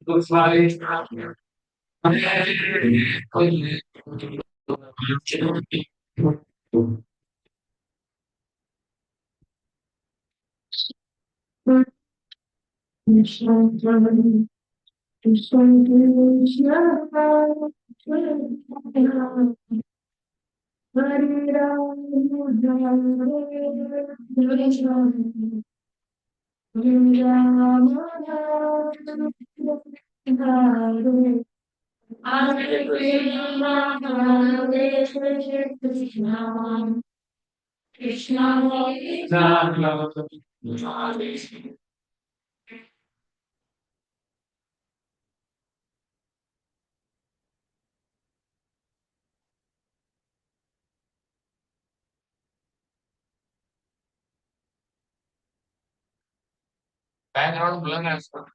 looks like background blur as well.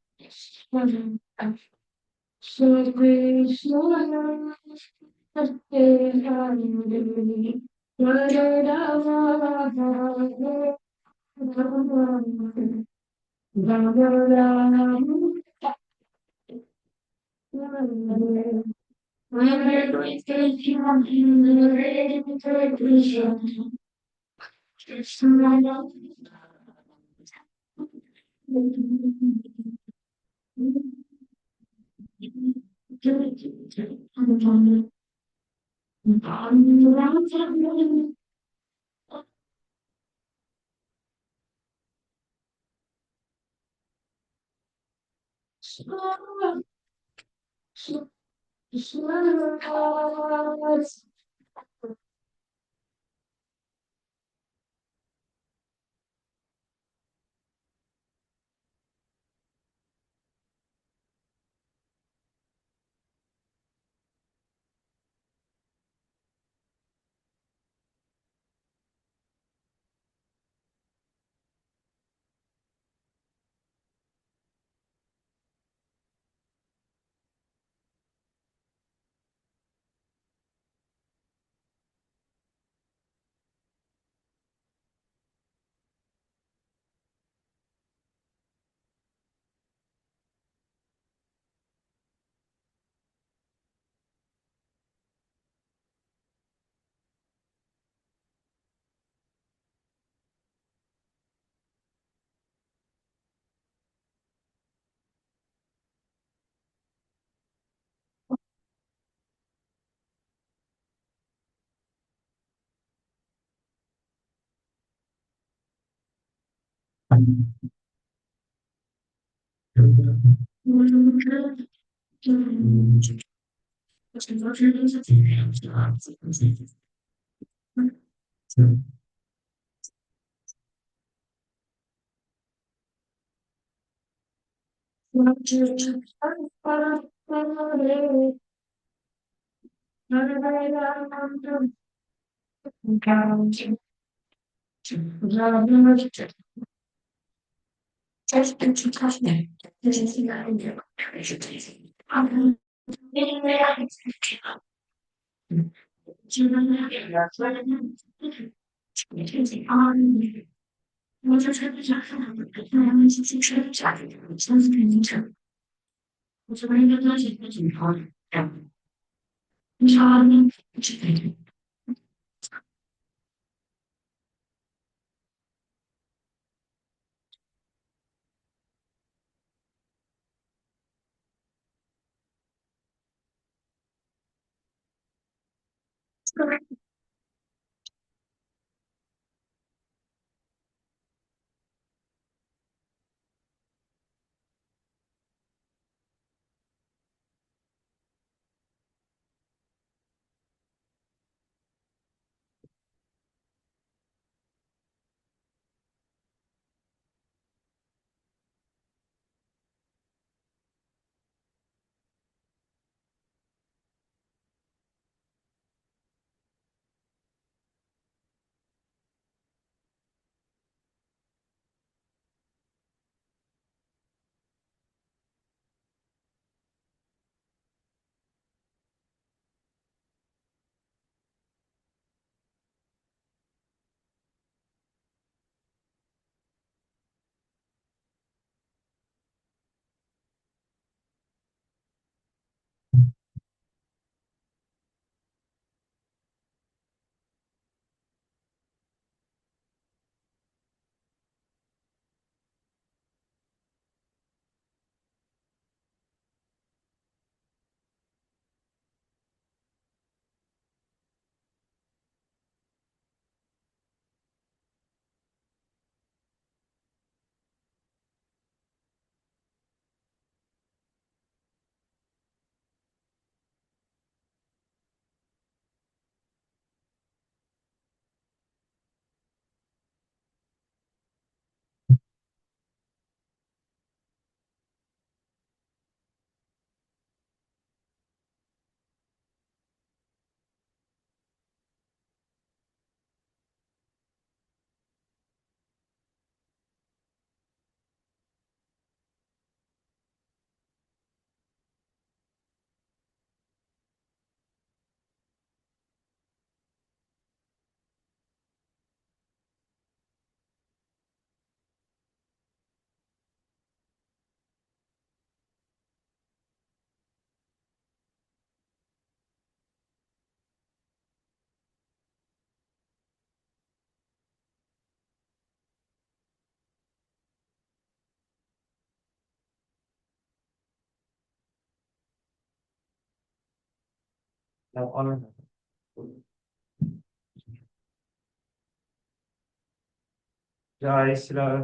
जय श्री राम।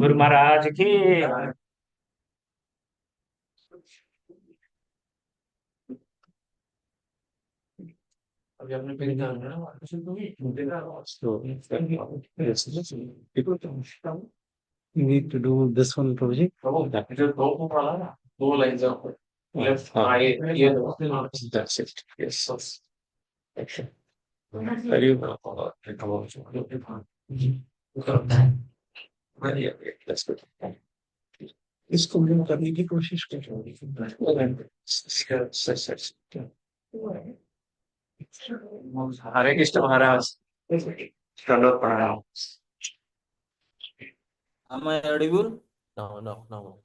गुरु महाराज की। अभी आपने पहले कहा ना, so yes, you need to do this one project. Oh, that is दो वाला ना, दो लाइन से left right ये that's it. Yes. Action. Very well. That's good. इसको हम करने की कोशिश कर रहे हैं। हरे कृष्ण महाराज। चलो प्रणाम। Am I audible? No, no, no.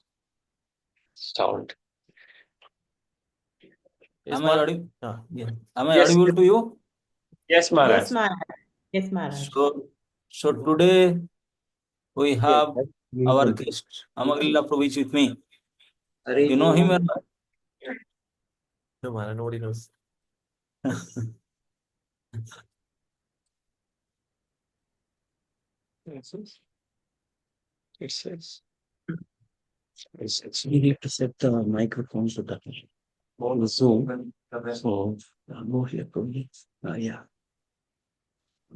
Sound. Am I audible? Yeah. Am I Yes. audible to you? Yes, Maharaj. Yes, Maharaj. Yes, Maharaj. So today we have Yes. our guest Amaglila Prabhu with me. Hare You know him or not? No, Maharaj, nobody knows. It says. You need to set the microphone to that on the Zoom. So go here, probably. Yeah.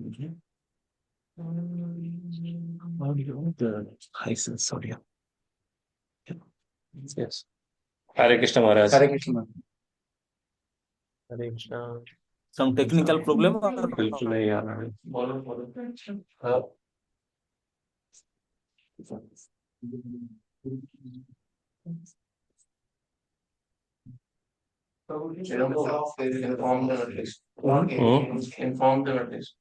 Okay. Audio, the license audio. Yes. Hare Krishna Maharaj. Hare Krishna Maharaj. Hare Krishna. Some technical problem or बिल्कुल नहीं आ रहा है। Inform them at least. Inform them at least.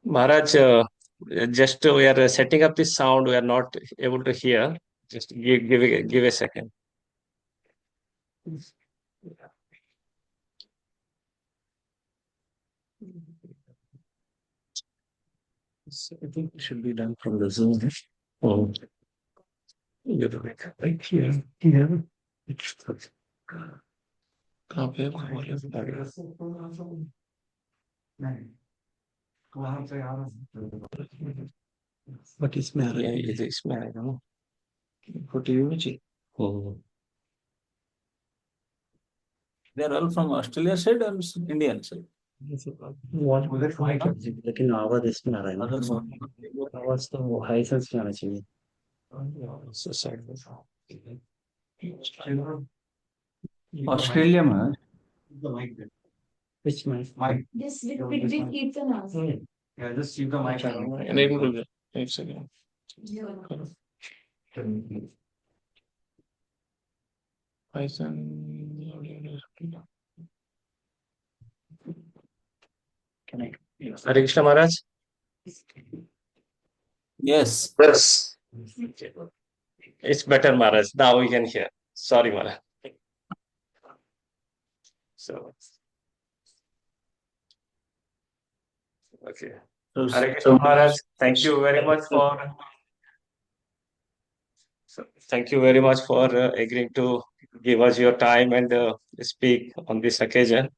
Maharaj, just we are setting up this sound. We are not able to hear. Just give a second. I think it should be done from the Zoom. Oh. You do it right here. Here. It's कहाँ पे है? But इसमें आ रहा है, ये इसमें आएगा ना? What do you see? Oh. they are all from Australia side or Indian side? लेकिन आवाज इसमें आ रहा है ना? आवाज तो हाई सेंस में आना चाहिए। Australia में Which mic? Just keep the mask. Yeah, just keep the mic on. Enable it. एक second. Hare Krishna Maharaj. Yes. Yes. It's better, Maharaj. Now we can hear. Sorry, Maharaj. So, okay. Hare Krishna Maharaj, thank you very much for agreeing to give us your time and speak on this occasion.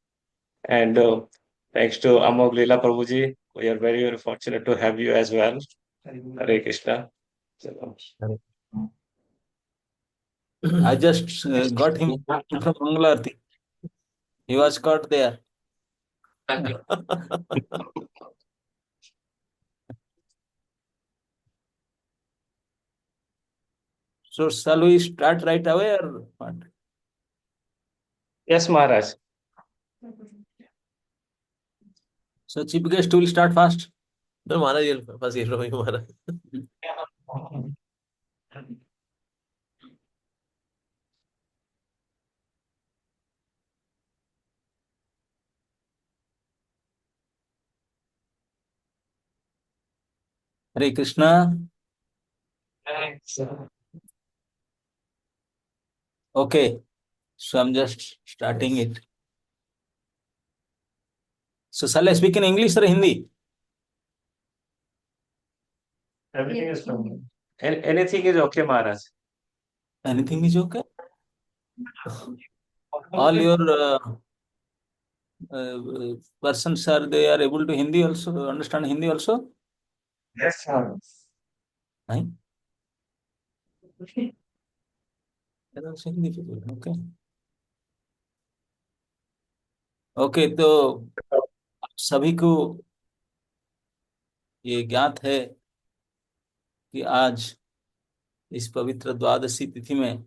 And thanks to Amog Leela Prabhuji, we are very, very fortunate to have you as well. Hare Krishna. I just got him from Mangalarti. He was caught there. So shall we start right away or what? Yes, Maharaj. So chief guest will start first. No, Maharaj, you'll first hear from you, Maharaj. Hare Krishna. Okay. So I'm just starting it. So shall I speak in English or Hindi? Everything is fine. Anything is okay, Maharaj. Anything is okay. All your persons are they are able to Hindi also understand Hindi also? Yes, sir. नहीं? Hindi people. Okay. Okay, तो आप सभी को ये ज्ञात है कि आज इस पवित्र द्वादशी तिथि में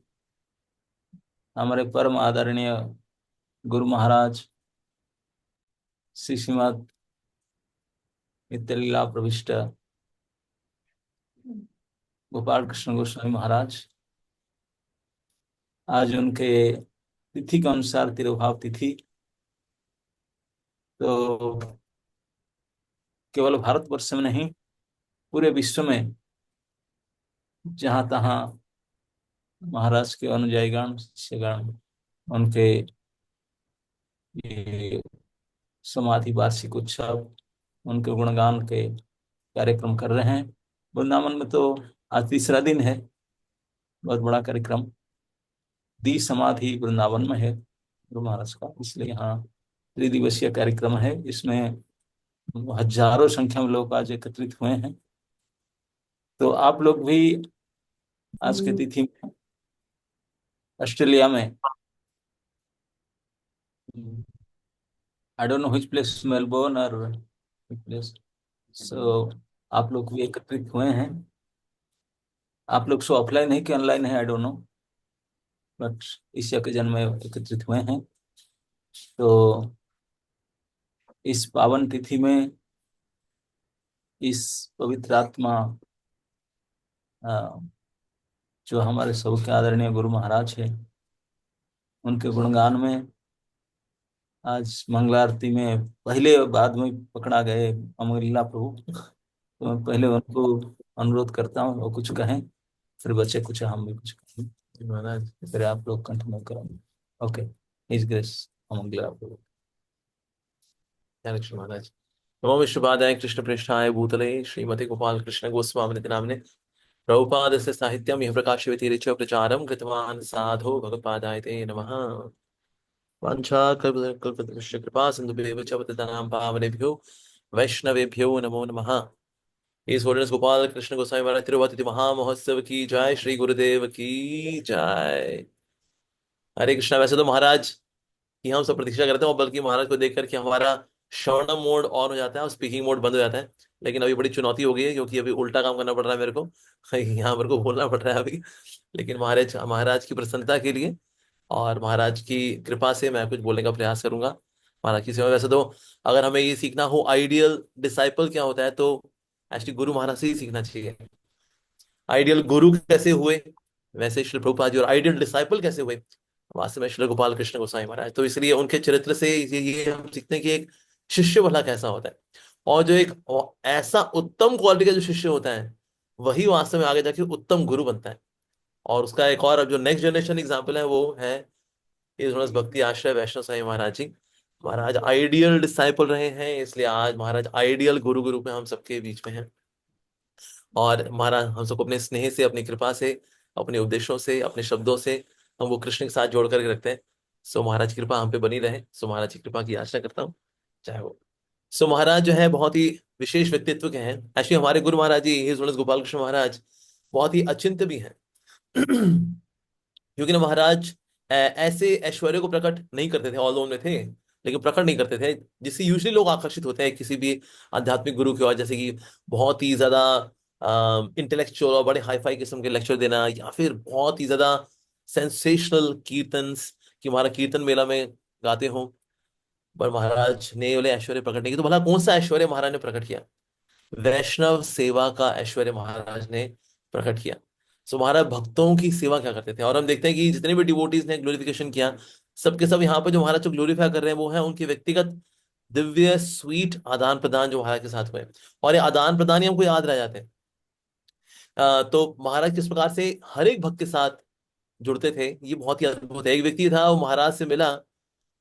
हमारे परम आदरणीय गुरु महाराज श्री श्रीमद नित्य लीला प्रविष्ट गोपाल कृष्ण गोस्वामी महाराज, आज उनके तिथि के अनुसार तिरुभाव तिथि, तो केवल भारतवर्ष में नहीं पूरे विश्व में जहाँ तहाँ महाराज के अनुयायीगण शिष्यगण उनके ये समाधि वार्षिक उत्सव, उनके गुणगान के कार्यक्रम कर रहे हैं। वृंदावन में तो आज तीसरा दिन है, बहुत बड़ा कार्यक्रम दी समाधि वृंदावन में है गुरु महाराज का, इसलिए यहाँ त्रिदिवसीय कार्यक्रम है। इसमें हजारों संख्या में लोग आज एकत्रित हुए हैं। तो आप लोग भी आज के तिथि में ऑस्ट्रेलिया में, I don't know which place, Melbourne और प्लेस, सो आप लोग भी एकत्रित हुए हैं। आप लोग सो ऑफलाइन है कि ऑनलाइन है, आई डोंट नो, बट इस ओकेजन में एकत्रित हुए हैं। तो इस पावन तिथि में इस पवित्र आत्मा जो हमारे सबके आदरणीय गुरु महाराज है, उनके गुणगान में आज मंगला आरती में पहले बाद में पकड़ा गए अमरलीला प्रभु, तो मैं पहले उनको अनुरोध करता हूँ वो कुछ कहें, फिर बच्चे कुछ, हम भी कुछ कहें महाराज, फिर आप लोग कंटिन्यू करेंगे। ओके, हिज ग्रेस अमरलीला प्रभु। कृष्ण महाराज। नमो विश्वपादाय कृष्ण पृष्ठाय भूतले श्रीमते गोपाल कृष्ण गोस्वामी नामने प्रभुपादस्य साहित्यम यह प्रकाशयति ऋच प्रचारं कृतवान् साधो भगवत्पादाय ते नमः। वाञ्छाकल्पतरुश्च कृपा सिन्धुभ्येव च पतितानां पावनेभ्यो वैष्णवेभ्यो नमो नमः। इस होलिनेस गोपाल कृष्ण गोस्वामी महाराज तिरुपति महामहोत्सव की जय, श्री गुरुदेव की जय। हरे कृष्णा। वैसे तो महाराज की हम सब प्रतीक्षा करते हैं, और बल्कि महाराज को देखकर कि हमारा श्रवणम मोड ऑन हो जाता है और स्पीकिंग मोड बंद हो जाता है, लेकिन अभी बड़ी चुनौती हो गई है क्योंकि अभी उल्टा काम करना पड़ रहा है मेरे को। यहाँ मेरे को बोलना पड़ रहा है अभी, लेकिन महाराज महाराज की प्रसन्नता के लिए और महाराज की कृपा से मैं कुछ बोलने का प्रयास करूंगा महाराज की सेवा। वैसे तो अगर हमें ये सीखना हो आइडियल डिसाइपल क्या होता है, तो एक्चुअली गुरु महाराज से ही सीखना चाहिए। आइडियल गुरु कैसे हुए, वैसे श्री प्रभुपाद जी और आइडियल डिसाइपल कैसे हुए, वास्तव में श्री गोपाल कृष्ण गोसाई महाराज। तो इसलिए उनके चरित्र से ये हम सीखते हैं कि एक शिष्य भला कैसा होता है, और जो एक ऐसा उत्तम क्वालिटी का जो शिष्य होता है वही वास्तव में आगे जाके उत्तम गुरु बनता है। और उसका एक और अब जो नेक्स्ट जनरेशन एग्जाम्पल है वो है इस भक्ति आश्रय वैष्णव साई महाराज जी। महाराज आइडियल डिसाइपल रहे हैं, इसलिए आज महाराज आइडियल गुरु के रूप में हम सबके बीच में हैं। और महाराज हम सबको अपने स्नेह से, अपनी कृपा से, अपने उपदेशों से, अपने शब्दों से हम वो कृष्ण के साथ जोड़ करके रखते हैं। सो महाराज की कृपा हम पे बनी रहे। सो महाराज की कृपा की आशा करता हूँ, चाहे वो। सो महाराज जो है बहुत ही विशेष व्यक्तित्व के हैं। एक्चुअली हमारे गुरु महाराज जी हिज होलिनेस गोपाल कृष्ण महाराज बहुत ही अचिंत्य भी हैं। क्योंकि ना महाराज ऐसे ऐश्वर्य को प्रकट नहीं करते थे, ऑल में थे लेकिन प्रकट नहीं करते थे, जिससे यूजुअली लोग आकर्षित होते हैं किसी भी आध्यात्मिक गुरु की ओर, जैसे कि बहुत ही ज्यादा इंटेलेक्चुअल और बड़े हाईफाई किस्म के लेक्चर देना, या फिर बहुत ही ज्यादा सेंसेशनल कीर्तन्स कि हमारा कीर्तन मेला में गाते हो। पर महाराज ने बोले ऐश्वर्य प्रकट नहीं किया, तो भला कौन सा ऐश्वर्य महाराज ने प्रकट किया? वैष्णव सेवा का ऐश्वर्य महाराज ने प्रकट किया। सो महाराज भक्तों की सेवा क्या करते थे, और हम देखते हैं कि जितने भी डिवोटीज ने ग्लोरिफिकेशन किया, सबके सब यहाँ पे जो महाराज को ग्लोरीफाई कर रहे हैं वो है उनके व्यक्तिगत दिव्य स्वीट आदान प्रदान जो महाराज के साथ हुए, और ये आदान प्रदान ही हमको याद रह जाते हैं। तो महाराज किस प्रकार से हर एक भक्त के साथ जुड़ते थे, ये बहुत ही अद्भुत है। एक व्यक्ति था, वो महाराज से मिला,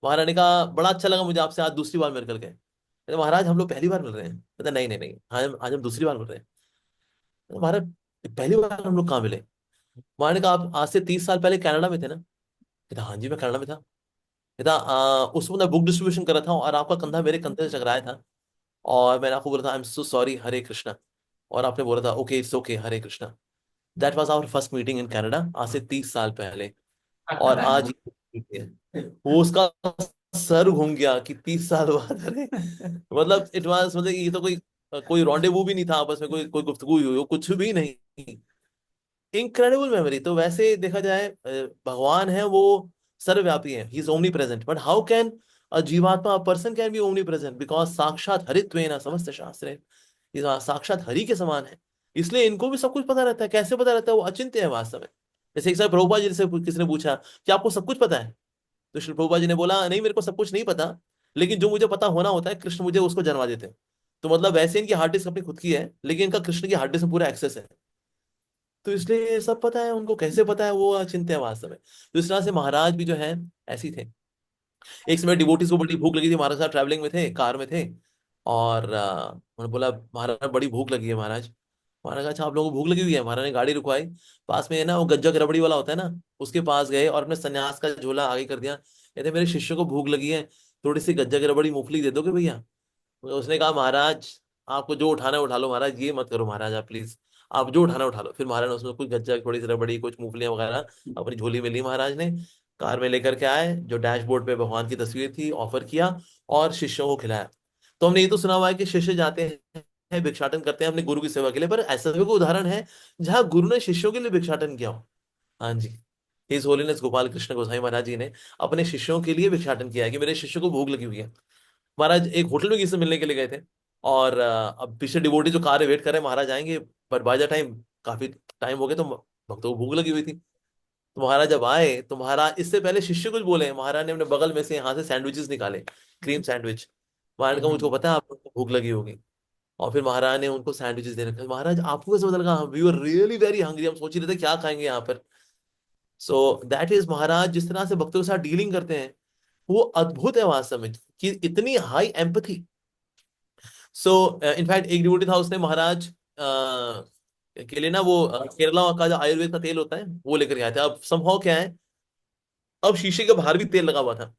महाराज ने कहा बड़ा अच्छा लगा मुझे आपसे आज दूसरी बार मिल करके। महाराज हम लोग पहली बार मिल रहे हैं। कहते नहीं नहीं नहीं, आज हम दूसरी बार मिल रहे हैं। महाराज पहली बार हम लोग कहाँ मिले? महाराज ने कहा आप आज से 30 साल पहले कनाडा में थे ना? कहता हाँ जी मैं कनाडा में था। कहता उस वक्त मैं बुक डिस्ट्रीब्यूशन कर रहा था और आपका कंधा मेरे कंधे से टकराया था और मैंने आपको बोला था I am so sorry, Hare Krishna. और आपने बोला था okay it's okay, Hare Krishna. That was our first meeting in Canada, आज से 30 साल पहले। और आज वो उसका सर घूम गया कि 30 साल बाद, अरे मतलब इट वाज, मतलब ये तो कोई कोई रॉन्डेवू भी नहीं था आपस में, कोई कोई गुफ्तगू हुई हो, कुछ भी नहीं। Incredible memory. तो वैसे देखा जाए भगवान है वो सर्वव्यापी है, he is omnipresent. But how can a जीवात्मा, a person can be omnipresent? Because साक्षात हरित्वेन समस्त शास्त्रे, ये साक्षात हरि के समान है, इसलिए इनको भी सब कुछ पता रहता है। कैसे पता रहता है? वो अचिंत्य है वास्तव में। जैसे एक साहब प्रभुपा जी से किसी ने पूछा कि आपको सब कुछ पता है? तो श्री प्रभुपा जी ने बोला नहीं मेरे को सब कुछ नहीं पता, लेकिन जो मुझे पता होना होता है कृष्ण मुझे उसको जन्मा देते हैं। तो मतलब वैसे इनकी हार्ड डिस्क अपनी खुद की है, लेकिन इनका कृष्ण की हार्ड डिस्क में पूरा एक्सेस है। तो इसलिए ये सब पता है उनको। कैसे पता है? वो अचिंत्य है वास्तव में। तो इस तरह से महाराज भी जो है ऐसे ही थे। एक समय डिवोटीज को बड़ी भूख लगी थी, महाराज साहब ट्रैवलिंग में थे, कार में थे, और उन्होंने बोला महाराज बड़ी भूख लगी है महाराज। महाराज कहा, अच्छा आप लोगों को भूख लगी हुई है? महाराज ने गाड़ी रुकवाई, पास में है ना वो गज्जक रबड़ी वाला होता है ना, उसके पास गए और अपने सन्यास का झोला आगे कर दिया। कहते मेरे शिष्य को भूख लगी है, थोड़ी सी गज्जक रबड़ी मूंगफली दे दोगे भैया? तो उसने कहा महाराज आपको जो उठाना है उठा लो महाराज, ये मत करो महाराज आप प्लीज, आप जो उठाना है उठा लो। फिर महाराज ने उसमें कुछ गज्जक, थोड़ी सी रबड़ी, कुछ मूंगफलियां वगैरह अपनी झोली में ली महाराज ने, कार में लेकर के आए, जो डैशबोर्ड पे भगवान की तस्वीर थी ऑफर किया और शिष्यों को खिलाया। तो हमने ये तो सुना हुआ है कि शिष्य जाते हैं भिक्षाटन करते हैं अपने गुरु की सेवा के लिए, पर ऐसा भी कोई उदाहरण है जहाँ गुरु ने शिष्यों के लिए भिक्षाटन किया हो? हाँ जी, हिज होलीनेस गोपाल कृष्ण गोसाई महाराज जी ने अपने शिष्यों के लिए भिक्षाटन किया है कि मेरे शिष्य को भूख लगी हुई है। महाराज एक होटल में किसी से मिलने के लिए गए थे, और अब पीछे डिवोटी जो कार है वेट कर रहे हैं महाराज आएंगे, पर बाय द टाइम काफी टाइम हो गया, तो भक्तों को भूख लगी हुई थी। तो महाराज जब आए तो महाराज इससे पहले शिष्य कुछ बोले, महाराज ने अपने बगल में से यहाँ से सैंडविचेस निकाले, क्रीम सैंडविच। महाराज ने कहा मुझको पता है आपको भूख लगी होगी, और फिर महाराज ने उनको सैंडविचेस दे रखे। महाराज आपको कैसे पता लगा? We were really very hungry, हम सोच ही रहे थे क्या खाएंगे यहाँ पर। सो दैट इज महाराज जिस तरह से भक्तों के साथ डीलिंग करते हैं, वो अद्भुत है वास्तव में, कि इतनी हाई एम्पथी। सो इनफैक्ट एक डिवोटी था, उसने महाराज के लिए ना वो केरला का जो आयुर्वेद का तेल होता है वो लेकर के आए थे। अब संभव क्या है, अब शीशे के बाहर भी तेल लगा हुआ था,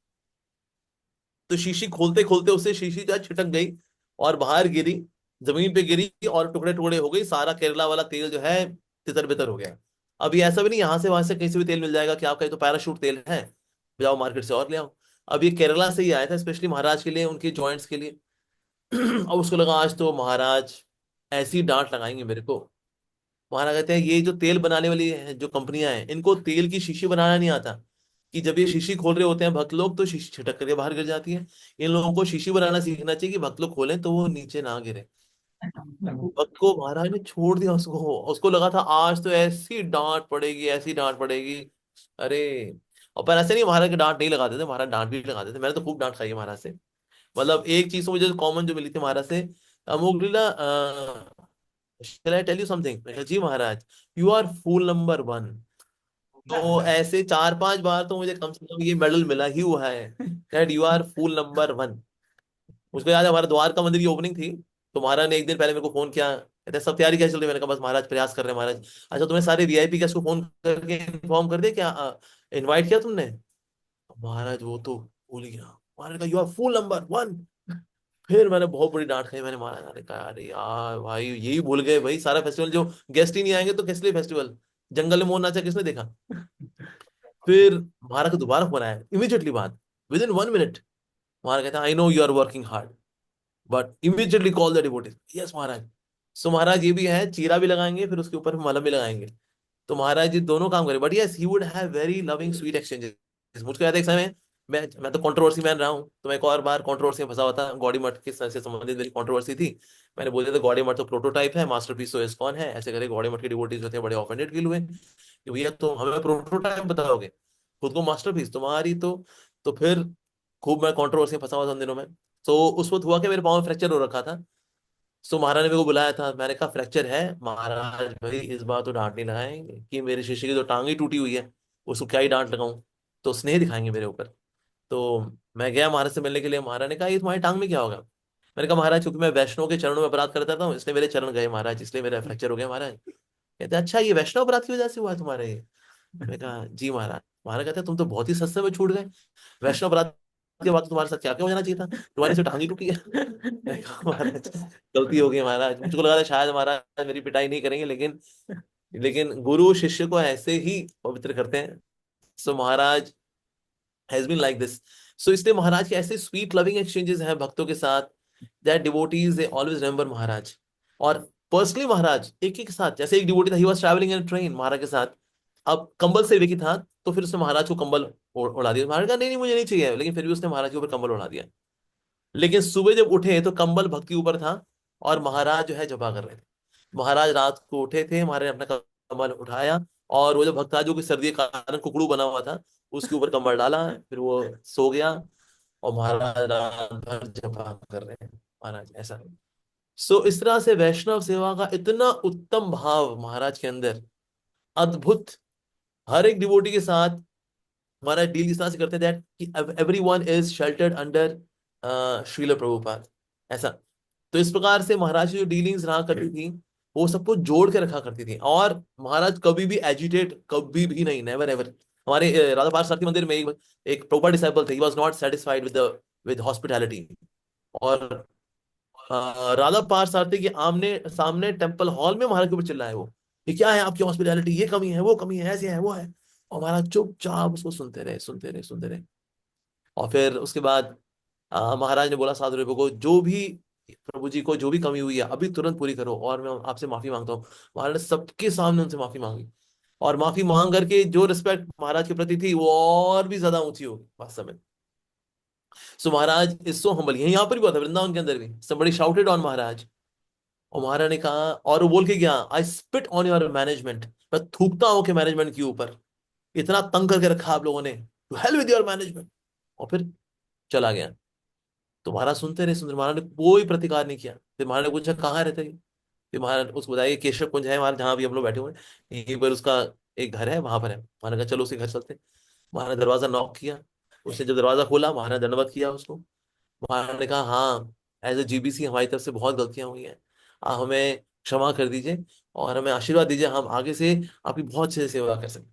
तो शीशी खोलते खोलते उससे शीशी जो है छिटक गई और बाहर गिरी, जमीन पे गिरी और टुकड़े टुकड़े हो गई, सारा केरला वाला तेल जो है तितर बितर हो गया। अब ये ऐसा भी नहीं यहाँ से वहां से कहीं से भी तेल मिल जाएगा कि आपका ये तो पैराशूट तेल है, जाओ मार्केट से और ले आओ। अब ये केरला से ही आया था स्पेशली महाराज के लिए, उनके जॉइंट्स के लिए। अब उसको लगा आज तो महाराज ऐसी डांट लगाएंगे मेरे को। महाराज कहते हैं ये जो तेल बनाने वाली है जो कंपनियां हैं, इनको तेल की शीशी बनाना नहीं आता, कि जब ये शीशी खोल रहे होते हैं भक्त लोग तो शीशी छिटक करके बाहर गिर जाती है। इन लोगों को शीशी बनाना सीखना चाहिए कि भक्त लोग खोलें तो वो नीचे ना गिरे। भक्त को महाराज ने छोड़ दिया, उसको उसको लगा था आज तो ऐसी डांट पड़ेगी, ऐसी डांट पड़ेगी। अरे, और पर ऐसे नहीं महाराज के डांट नहीं लगाते थे, महाराज डांट भी लगाते थे। मैंने तो खूब डांट खाई है महाराज से। मतलब एक चीज तो मुझे कॉमन जो मिली थी महाराज से, Amogh Lila, shall I tell you something? मैंने कहा जी महाराज, you are fool number one. तो ऐसे 4-5 बार तो मुझे कम से कम ये मेडल मिला ही हुआ है, that you are fool number one. उसको याद है हमारे द्वारका मंदिर की ओपनिंग थी, तो महाराज ने एक दिन पहले मेरे को फोन किया, कहते हैं, सब तैयारी कैसे चल रही है? मैंने कहा बस महाराज प्रयास कर रहे हैं महाराज। अच्छा तुम्हें सारे वीआईपी गेस्ट को फोन करके इन्फॉर्म कर दे क्या, इनवाइट किया तुमने? महाराज वो तो भूल गया। महाराज का you are fool number one. फिर मैंने बहुत बड़ी डांट खाई। मैंने महाराज ने कहा अरे यार भाई यही भूल गए भाई, सारा फेस्टिवल जो गेस्ट ही नहीं आएंगे तो किस लिए फेस्टिवल? जंगल में मोर नाचा किसने देखा? फिर महाराज को दोबारा फोन आया इमीडिएटली बात, विद इन 1 मिनट। महाराज कहता है I know you are working hard but immediately call the devotees. Yes Maharaj. So महाराज ये भी है, चीरा भी लगाएंगे फिर उसके ऊपर मलम भी लगाएंगे। तो महाराज जी दोनों काम करें, but yes he would have very loving sweet exchanges. मुझको याद है एक समय मैं तो कंट्रोवर्सी मैन रहा हूँ, तो मैं एक और बार कंट्रोवर्सी में फंसा हुआ था। गौड़ी मठ के से संबंधित मेरी कंट्रोवर्सी थी। मैंने बोल दिया था गौड़ी मठ तो प्रोटोटाइप है, मास्टरपीस तो इस्कॉन है। ऐसे करे गौड़ी मठ के डिवोटीज जो थे बड़े ऑफेंडेड फील हुए कि भैया तुम हमें प्रोटोटाइप बताओगे, खुद को मास्टरपीस तुम्हारी तो फिर खूब मैं कंट्रोवर्सी में फंसा हुआ था उन दिनों में। तो उस वक्त हुआ कि मेरे पाँव में फ्रैक्चर हो रखा था। सो महाराज ने मेरे को बुलाया था, मैंने कहा फ्रैक्चर है महाराज भाई इस बार तो डांट नहीं लगाएंगे कि मेरे शिष्य की जो टांग ही टूटी हुई है उसको क्या ही डांट लगाऊं, तो स्नेह दिखाएंगे मेरे ऊपर। तो मैं गया महाराज से मिलने के लिए। महाराज ने कहा ये तुम्हारी टांग में क्या होगा? मैंने कहा महाराज क्योंकि मैं वैष्णव के चरणों में अपराध करता था इसलिए मेरे चरण गए महाराज, इसलिए मेरा फ्रैक्चर हो गया महाराज। कहते अच्छा ये वैष्णव अपराध की वजह से हुआ है तुम्हारे? मैंने कहा जी महाराज। महाराज कहते हैं तुम तो बहुत ही सस्ते में छूट गए, वैष्णव अपराध के बाद तुम्हारे साथ क्या क्या हो जाना चाहिए था, तुम्हारी से टांगी टूटी है। मैंने कहा, महाराज गलती हो गई महाराज, मुझको लगा था शायद महाराज मेरी पिटाई नहीं करेंगे, लेकिन गुरु शिष्य को ऐसे ही पवित्र करते हैं। सो महाराज हैज बीन लाइक दिस। सो इसलिए महाराज के ऐसे स्वीट लविंग एक्सचेंजेस हैं भक्तों के साथ, that devotees they always remember Maharaj. और पर्सनली महाराज एक एक साथ, जैसे एक डिवोटी था, he was travelling in train महाराज के साथ, अब कंबल से लेके था, तो फिर उसने महाराज को कंबल उड़ा दिया। महाराज कहा नहीं नहीं मुझे नहीं चाहिए, लेकिन फिर भी उसने महाराज के ऊपर कंबल उड़ा दिया। लेकिन सुबह जब उठे तो कंबल भक्त के ऊपर था और महाराज जो है जपा कर रहे थे। महाराज रात को उठे थे, महाराज ने अपना कंबल उठाया और वो जो भक्त था जो कि सर्दी के कारण कुकड़ू बना हुआ था उसके ऊपर कंबल डाला, फिर वो सो गया और महाराज रात भर जपा कर रहे हैं महाराज, ऐसा। सो इस तरह से वैष्णव सेवा का इतना उत्तम भाव महाराज के अंदर, अद्भुत। हर एक डिवोटी के साथ हमारा डील इस तरह से करते थे कि everyone is sheltered under Srila Prabhupada, ऐसा। तो इस प्रकार से महाराज की जो डीलिंग्स रहा करती थी वो सबको जोड़ के रखा करती थी। और महाराज कभी भी एजिटेट कभी भी नहीं, नेवर एवर। हमारे राधा पार्थ सारथी मंदिर में एक प्रभुपाद डिसाइपल थे, he was not satisfied with hospitality. और राधा पार्थ सारथी के आमने सामने टेम्पल हॉल में महाराज के ऊपर चिल्लाए वो, ये क्या है आपकी हॉस्पिटैलिटी, ये कमी है वो कमी है, ऐसे है वो है। और महाराज चुपचाप उसको सुनते रहे सुनते रहे सुनते रहे। और फिर उसके बाद महाराज ने बोला साधु रेबो को, जो भी प्रभु जी को जो भी कमी हुई है अभी तुरंत पूरी करो और मैं आपसे माफी मांगता हूँ। महाराज ने सबके सामने उनसे माफी मांगी, और माफी मांग करके जो रिस्पेक्ट महाराज के प्रति थी वो और भी ज्यादा ऊंची होगी वास्तव में। सो महाराज इज सो हम्बल। यहाँ पर भी हुआ था, वृंदावन के अंदर भी somebody shouted ऑन महाराज, और महाराज ने कहा, और वो बोल के गया, आई स्पिट ऑन योर मैनेजमेंट, मैं थूकता हूं कि मैनेजमेंट के ऊपर, इतना तंग करके रखा आप लोगों ने, to hell with your management. और फिर चला गया। तो महाराज सुनते रहे सुंदर, महाराज ने कोई प्रतिकार नहीं किया। फिर महाराज ने पूछा कहाँ रहते हैं? फिर महाराज उसको बताया केशव कुंज है महाराज, जहाँ भी हम लोग बैठे हुए हैं यहीं पर उसका एक घर है, वहां पर है। महाराज ने कहा चलो उसके घर चलते हैं। महाराज ने दरवाजा नॉक किया, उसने जब दरवाजा खोला महाराज ने दंडवत किया उसको। महाराज ने कहा हाँ, एज ए जीबीसी हमारी तरफ से बहुत गलतियां हुई हैं, आप हमें क्षमा कर दीजिए और हमें आशीर्वाद दीजिए, हम आगे से आपकी बहुत अच्छे से सेवा कर सकें।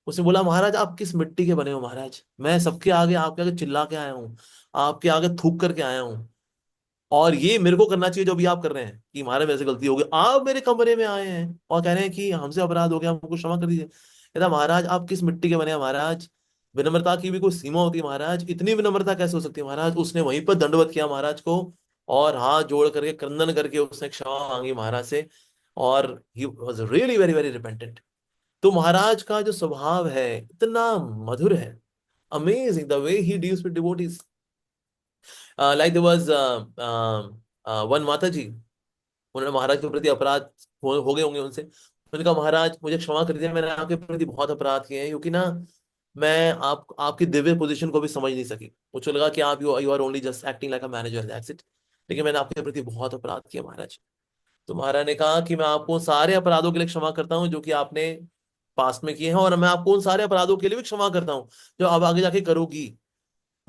उसने बोला महाराज आप किस मिट्टी के बने हो महाराज, मैं सबके आगे आपके आगे चिल्ला के आया हूँ, आपके आगे थूक करके आया हूँ, और ये मेरे को करना चाहिए जो भी आप कर रहे हैं कि हमारे वैसे गलती हो गई, आप मेरे कमरे में आए हैं और कह रहे हैं कि हमसे अपराध हो गया, हमको क्षमा कर दीजिए। कहता महाराज आप किस मिट्टी के बने हैं महाराज, विनम्रता की भी कोई सीमा होती है महाराज, इतनी विनम्रता कैसे हो सकती है महाराज। उसने वहीं पर दंडवत किया महाराज को और हाथ जोड़ करके क्रंदन करके उसने क्षमा मांगी महाराज से, और he was really very very repentant. तो महाराज का जो स्वभाव है इतना मधुर है, amazing the way he deals with devotees. Like there was one माता जी, उन्होंने महाराज के प्रति अपराध हो गए होंगे उनसे। उन्होंने कहा महाराज मुझे क्षमा कर दिया, मैंने आपके प्रति बहुत अपराध किए हैं, क्योंकि ना मैं आपकी दिव्य पोजीशन को भी समझ नहीं सकी, मुझे लगा कि आप you are only just acting like a manager, that's it, लेकिन मैंने आपके प्रति बहुत अपराध किया महाराज। तो महाराज ने कहा कि मैं आपको सारे अपराधों के लिए क्षमा करता हूँ जो कि आपने पास्ट में किए हैं, और मैं आपको उन सारे अपराधों के लिए भी क्षमा करता हूँ जो आप आगे जाके करोगी।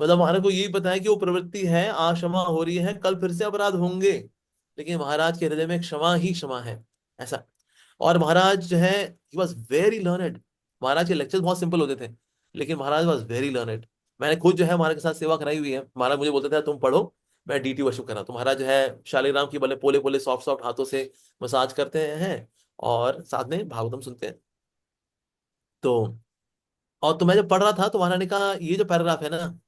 मतलब महाराज को यही पता है कि वो प्रवृत्ति है, आज क्षमा हो रही है, कल फिर से अपराध होंगे, लेकिन महाराज के हृदय में क्षमा ही क्षमा है, ऐसा। और महाराज जो है ही वॉज वेरी लर्नेड। महाराज के लेक्चर्स बहुत सिंपल होते थे, लेकिन महाराज वॉज वेरी लर्नेड। मैंने खुद जो है महाराज के साथ सेवा कराई हुई है। महाराज मुझे बोलते थे तुम पढ़ो, मैं डीटी वर्शिप करा। तो महाराज जो है शालिग्राम की भले पोले पोले सॉफ्ट सॉफ्ट हाथों से मसाज करते हैं और साथ में भागवतम सुनते हैं। तो और तो मैं जब पढ़ रहा था तो महाराज ने कहा ये जो पैराग्राफ है ना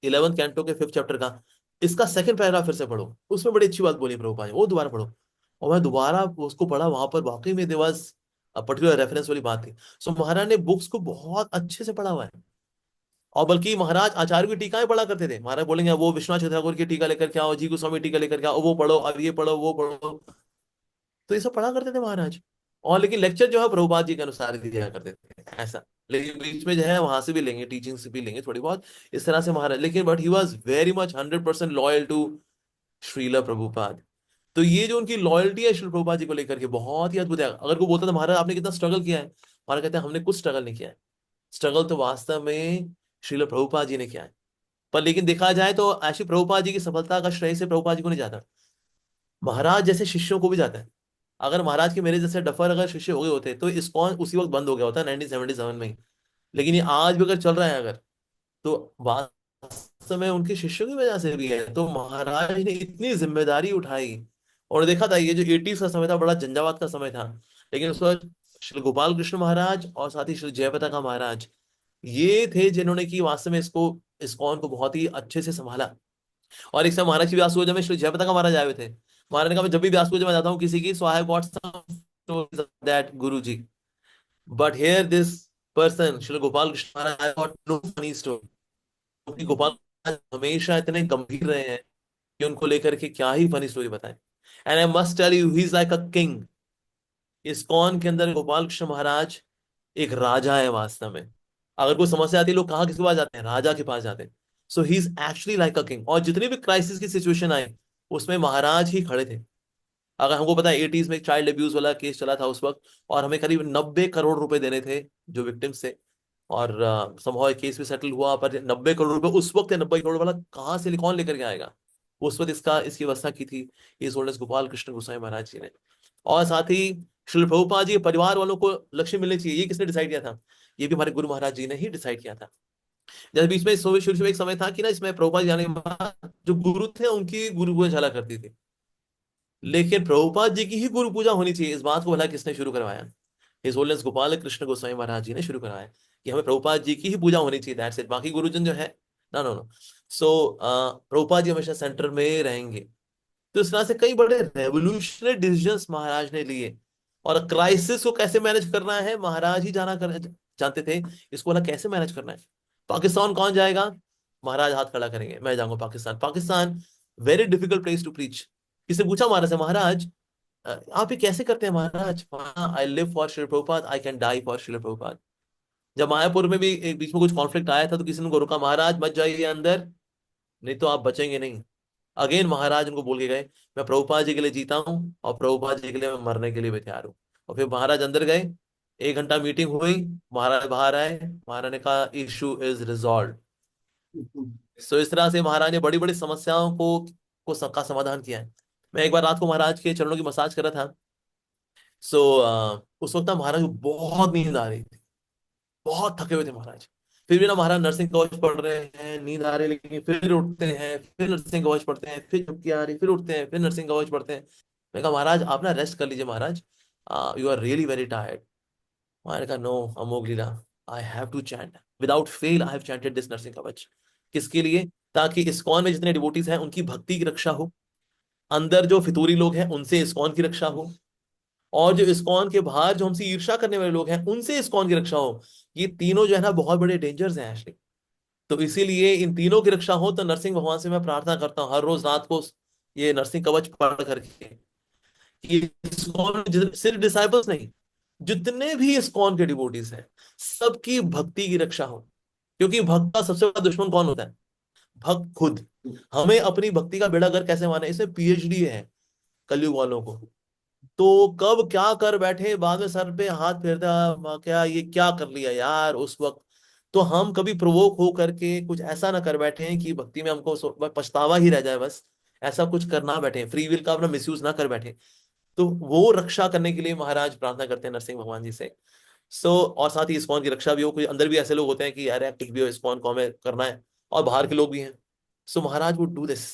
11th कैंटो के 5th चैप्टर का, इसका सेकंड पैराग्राफ फिर से पढ़ो, उसमें बड़ी अच्छी बात बोली प्रभुपाद ने, वो दोबारा पढ़ो। और मैं दोबारा उसको पढ़ा, वहां पर वाकई में देवास पर्टिकुलर रेफरेंस वाली बात थी। सो महाराज ने बुक्स को बहुत अच्छे से पढ़ा हुआ है। और बल्कि महाराज आचार्य की टीकाएं पढ़ा करते थे। महाराज बोलेंगे वो विश्वनाथ ठाकुर की टीका लेकर के आओ, जी गोस्वामी टीका लेकर के आओ, वो पढ़ो, अब ये पढ़ो वो पढ़ो। तो ये सब पढ़ा करते थे महाराज। और लेकिन लेक्चर जो है प्रभुपाद जी के अनुसार ही दिया करते थे, ऐसा। लेकिन बीच में जो है वहां से भी लेंगे, टीचिंग से भी लेंगे थोड़ी बहुत, इस तरह से महाराज। लेकिन but he was very much 100% loyal to Srila Prabhupada. तो ये जो उनकी लॉयल्टी है श्री प्रभुपाद जी को लेकर के बहुत ही अद्भुत है। अगर कोई बोलता था महाराज आपने कितना स्ट्रगल किया है, महाराज कहते हैं हमने कुछ स्ट्रगल नहीं किया है, स्ट्रगल तो वास्तव में श्रील प्रभुपाद जी ने किया है। पर लेकिन देखा जाए तो ऐसी प्रभुपाद जी की सफलता का श्रेय से प्रभुपाद जी को नहीं जाता, महाराज जैसे शिष्यों को भी जाता है। अगर महाराज के मेरे जैसे डफर अगर शिष्य हो गए होते तो इस्कॉन उसी वक्त बंद हो गया होता 1977 में ही। लेकिन ये आज भी अगर चल रहा है अगर, तो वास्तव में उनके शिष्यों की वजह से भी है। तो महाराज ने इतनी जिम्मेदारी उठाई। और देखा था ये जो 80s का समय था, बड़ा झंझावात का समय था, लेकिन उस वक्त श्री गोपाल कृष्ण महाराज और साथ ही श्री जयप्रताप महाराज ये थे जिन्होंने की वास्तव में इसको, इस्कॉन को बहुत ही अच्छे से संभाला। और एक समय महाराज की व्यास पूजा में श्री जयप्रताप महाराज आए हुए थे। महाराज ने कहा, मैं जब भी व्यास पूजा में जाता हूँ किसी की, so I have got some that guru ji, but here this person Shri Gopal Krishna Maharaj, I got no funny story. क्योंकि गोपाल महाराज हमेशा इतने गंभीर रहे हैं कि उनको लेकर के क्या ही फनी स्टोरी बताएं। And I must tell you, he is like a king. ISKCON के अंदर गोपाल कृष्ण महाराज एक राजा है वास्तव में। अगर कोई समस्या आती है, लोग कहाँ किसके पास जाते हैं? राजा के पास जाते हैं। So he is actually like a king. और जितनी भी क्राइसिस की सिचुएशन आई, उसमें महाराज ही खड़े थे। अगर हमको पता है 80s में एक चाइल्ड अब्यूज वाला केस चला था उस वक्त, और हमें करीब 90 करोड़ रुपए देने थे जो विक्टिम्स थे, और संभव केस भी सेटल हुआ, पर 90 करोड़ रुपए उस वक्त, 90 करोड़ वाला कहाँ से कौन लेकर के आएगा? उस वक्त इसकी व्यवस्था की थी इस होल्डर्स गोपाल कृष्ण गोसाई महाराज जी ने। और साथ ही श्री प्रभुपाद जी के परिवार वालों को लक्ष्य मिलनी चाहिए, ये किसने डिसाइड किया था? ये भी हमारे गुरु महाराज जी ने ही डिसाइड किया था। जैसे बीच में शुरू शुरू एक समय था कि ना, इसमें प्रभुपाद जी आने के बाद जो गुरु थे उनकी गुरु पूजा चला करती थी, लेकिन प्रभुपाद जी की ही गुरु पूजा होनी चाहिए। इस बात को भला किसने शुरू करवाया? हिज होलीनेस गोपाल कृष्ण गोस्वामी महाराज जी ने शुरू करवाया कि हमें प्रभुपाद जी की ही पूजा होनी चाहिए, दैट्स इट। बाकी गुरुजन जो है, ना नो नो। सो प्रभुपाद जी हमेशा सेंटर में रहेंगे। तो इस तरह से कई बड़े रेवोल्यूशनरी डिसीजंस महाराज ने लिए। और क्राइसिस को कैसे मैनेज करना है, महाराज ही जानते थे इसको वाला कैसे मैनेज करना है। पाकिस्तान कौन जाएगा? महाराज हाथ खड़ा करेंगे, मैं जाऊंगा Pakistan. Pakistan very difficult place to preach. किसी पूछा महाराज से, महाराज आप ये कैसे करते हैं? Maharaj, I live for Shri Prabhupada, I can die for Shri Prabhupada. जब मायापुर में भी एक बीच में कुछ कॉन्फ्लिक्ट आया था, तो किसी ने गुरु का, महाराज मत जाइए अंदर, नहीं तो आप बचेंगे नहीं। अगेन महाराज उनको बोल के गए, मैं प्रभुपाद जी के लिए जीता हूँ और प्रभुपाद जी के लिए मैं मरने के लिए भी तैयार हूँ। और फिर महाराज अंदर गए, 1 घंटा मीटिंग हुई, महाराज बाहर आए, महाराज ने कहा इशू इज रिजॉल्व। सो इस तरह से महाराज ने बड़ी बड़ी समस्याओं को सबका समाधान किया है। मैं एक बार रात को महाराज के चरणों की मसाज कर रहा था। सो उस वक्त ना महाराज को बहुत नींद आ रही थी, बहुत थके हुए थे महाराज। फिर भी ना महाराज नरसिंह कवच पढ़ रहे हैं, नींद आ रही, लेकिन फिर उठते हैं, फिर नरसिंह कवच पढ़ते हैं, फिर झपकी आ रही, फिर उठते हैं, फिर नरसिंह कवच पढ़ते हैं। मैं कहा महाराज आप ना रेस्ट कर लीजिए महाराज, you are really very tired. महाराज ने कहा no Amogh Lila, I have to chant without fail, I have chanted this Narasimha Kavach. किसके लिए? ताकि इस्कॉन में जितने डिवोटीज हैं उनकी भक्ति की रक्षा हो, अंदर जो फितूरी लोग हैं उनसे इस्कॉन की रक्षा हो, और जो इस्कॉन के बाहर जो हमसे ईर्ष्या करने वाले लोग हैं उनसे इस्कॉन की रक्षा हो। ये तीनों जो है ना बहुत बड़े डेंजर्स हैं एक्चुअली। तो इसीलिए इन तीनों की रक्षा हो, तो नरसिंह भगवान से मैं प्रार्थना करता हूँ हर रोज रात को ये नरसिंह कवच पढ़ करके कि इस्कॉन सिर्फ डिसाइपल्स नहीं, जितने भी इस्कॉन के डिवोटीज हैं सबकी भक्ति की रक्षा हो। क्योंकि भक्त का सबसे बड़ा दुश्मन कौन होता है? भक्त खुद। हमें अपनी भक्ति का बेड़ा गर्क कैसे माना, इसमें पीएचडी है कलयुग वालों को। तो कब क्या कर बैठे, बाद में सर पे हाथ फेरता, क्या ये क्या कर लिया यार उस वक्त। तो हम कभी प्रोवोक हो करके कुछ ऐसा ना कर बैठे हैं कि भक्ति में हमको पछतावा ही रह जाए, बस ऐसा कुछ करना बैठे, फ्री विल का अपना मिसयूज ना कर बैठे। तो वो रक्षा करने के लिए महाराज प्रार्थना करते हैं नरसिंह भगवान जी से। और साथ ही इस्कॉन की रक्षा भी हो। कोई अंदर भी ऐसे लोग होते हैं कि यार कुछ भी हो, इस्कॉन को हमें करना है, और बाहर के लोग भी हैं। सो महाराज वुड डू दिस।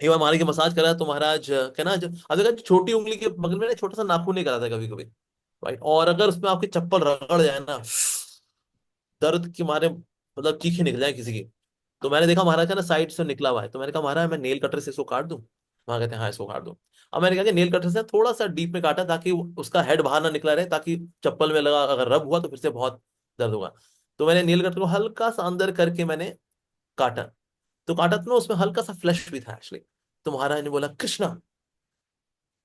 एक बार महाराज के मसाज करा तो महाराज कहना, अगर छोटी उंगली के बगल में ना छोटा सा नाखून नहीं करा था कभी कभी, राइट, और अगर उसमें आपकी चप्पल रगड़ जाए ना, दर्द के मारे मतलब चीखें निकल जाए किसी की। तो मैंने देखा महाराज का ना साइड से निकला हुआ है, तो मैंने कहा महाराज मैं नेल कटर से इसको काट दूं? वहां कहते हैं हाँ इसको काट दूं। अब मैंने कहा कि नेल कटर से थोड़ा सा डीप में काटा ताकि उसका हेड बाहर ना निकला रहे, ताकि चप्पल में लगा अगर रब हुआ तो फिर से बहुत दर्द होगा। तो मैंने नेल कटर को हल्का सा अंदर करके मैंने काटा। तो काटा तो ना उसमें हल्का सा फ्लैश भी था एक्चुअली। तो महाराज ने बोला कृष्णा।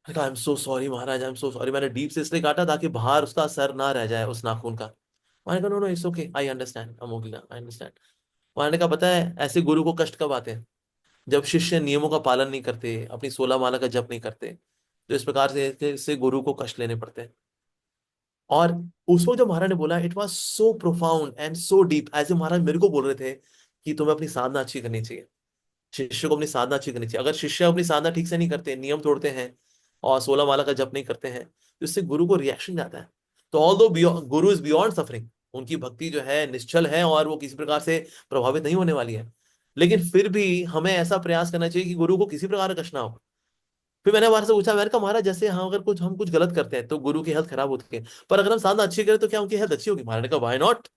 आई am so sorry Maharaj, I am so sorry. मैंने डीप से इसलिए काटा ताकि बाहर उसका असर ना रह जाए उस नाखून का। मैंने कहा no no it's okay, I understand अमोघिला, आई अंडरस्टैंड। मैंने कहा पता है ऐसे गुरु को कष्ट कब आते हैं? जब शिष्य नियमों का पालन नहीं करते, अपनी 16 माला का जप नहीं करते, तो इस प्रकार से गुरु को कष्ट लेने पड़ते हैं। और उस वक्त जब महाराज ने बोला, it was so profound and so deep, ऐसे महाराज मेरे को बोल रहे थे कि तुम्हें अपनी साधना अच्छी करनी चाहिए, शिष्य को अपनी साधना अच्छी करनी चाहिए। अगर शिष्य अपनी साधना ठीक से नहीं करते, नियम तोड़ते हैं और 16 माला का जप नहीं करते हैं, तो इससे गुरु को रिएक्शन जाता है। तो ऑल दो गुरु इज बियॉन्ड सफरिंग, उनकी भक्ति जो है निश्चल है और वो किसी प्रकार से प्रभावित नहीं होने वाली है। लेकिन फिर भी हमें ऐसा प्रयास करना चाहिए कि गुरु को किसी प्रकार का कष्ट ना हो। फिर मैंने महाराज से पूछा, मैंने कहा महाराज जैसे हम अगर कुछ गलत करते हैं तो गुरु की हेल्थ खराब होती है, पर अगर हम साधना अच्छी करें तो क्या उनकी हेल्थ अच्छी होगी? महाराज ने कहा व्हाई नॉट,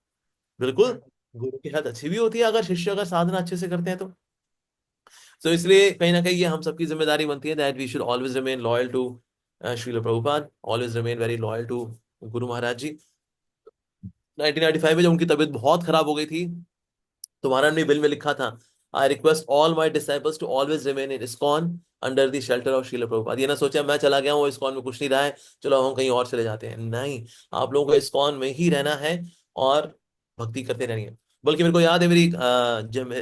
बिल्कुल गुरु की हेल्थ अच्छी भी होती है अगर शिष्य अगर साधना अच्छे से करते हैं तो इसलिए कहीं ना कहीं ये हम सबकी जिम्मेदारी बनती है that we should always remain loyal to Srila Prabhupada, always remain very loyal to गुरु महाराज जी। 1995 में जब उनकी तबीयत बहुत खराब हो गई थी तो महाराज ने बिल में लिखा था, I request all my disciples to always remain in ISKCON under the shelter of Srila Prabhupada. ये ना सोचा मैं चला गया हूँ इस्कॉन में कुछ नहीं रहा है, चलो हम कहीं और चले जाते हैं। नहीं, आप लोगों को इस्कॉन में ही रहना है और भक्ति करते रहनी है। बल्कि मेरे को याद है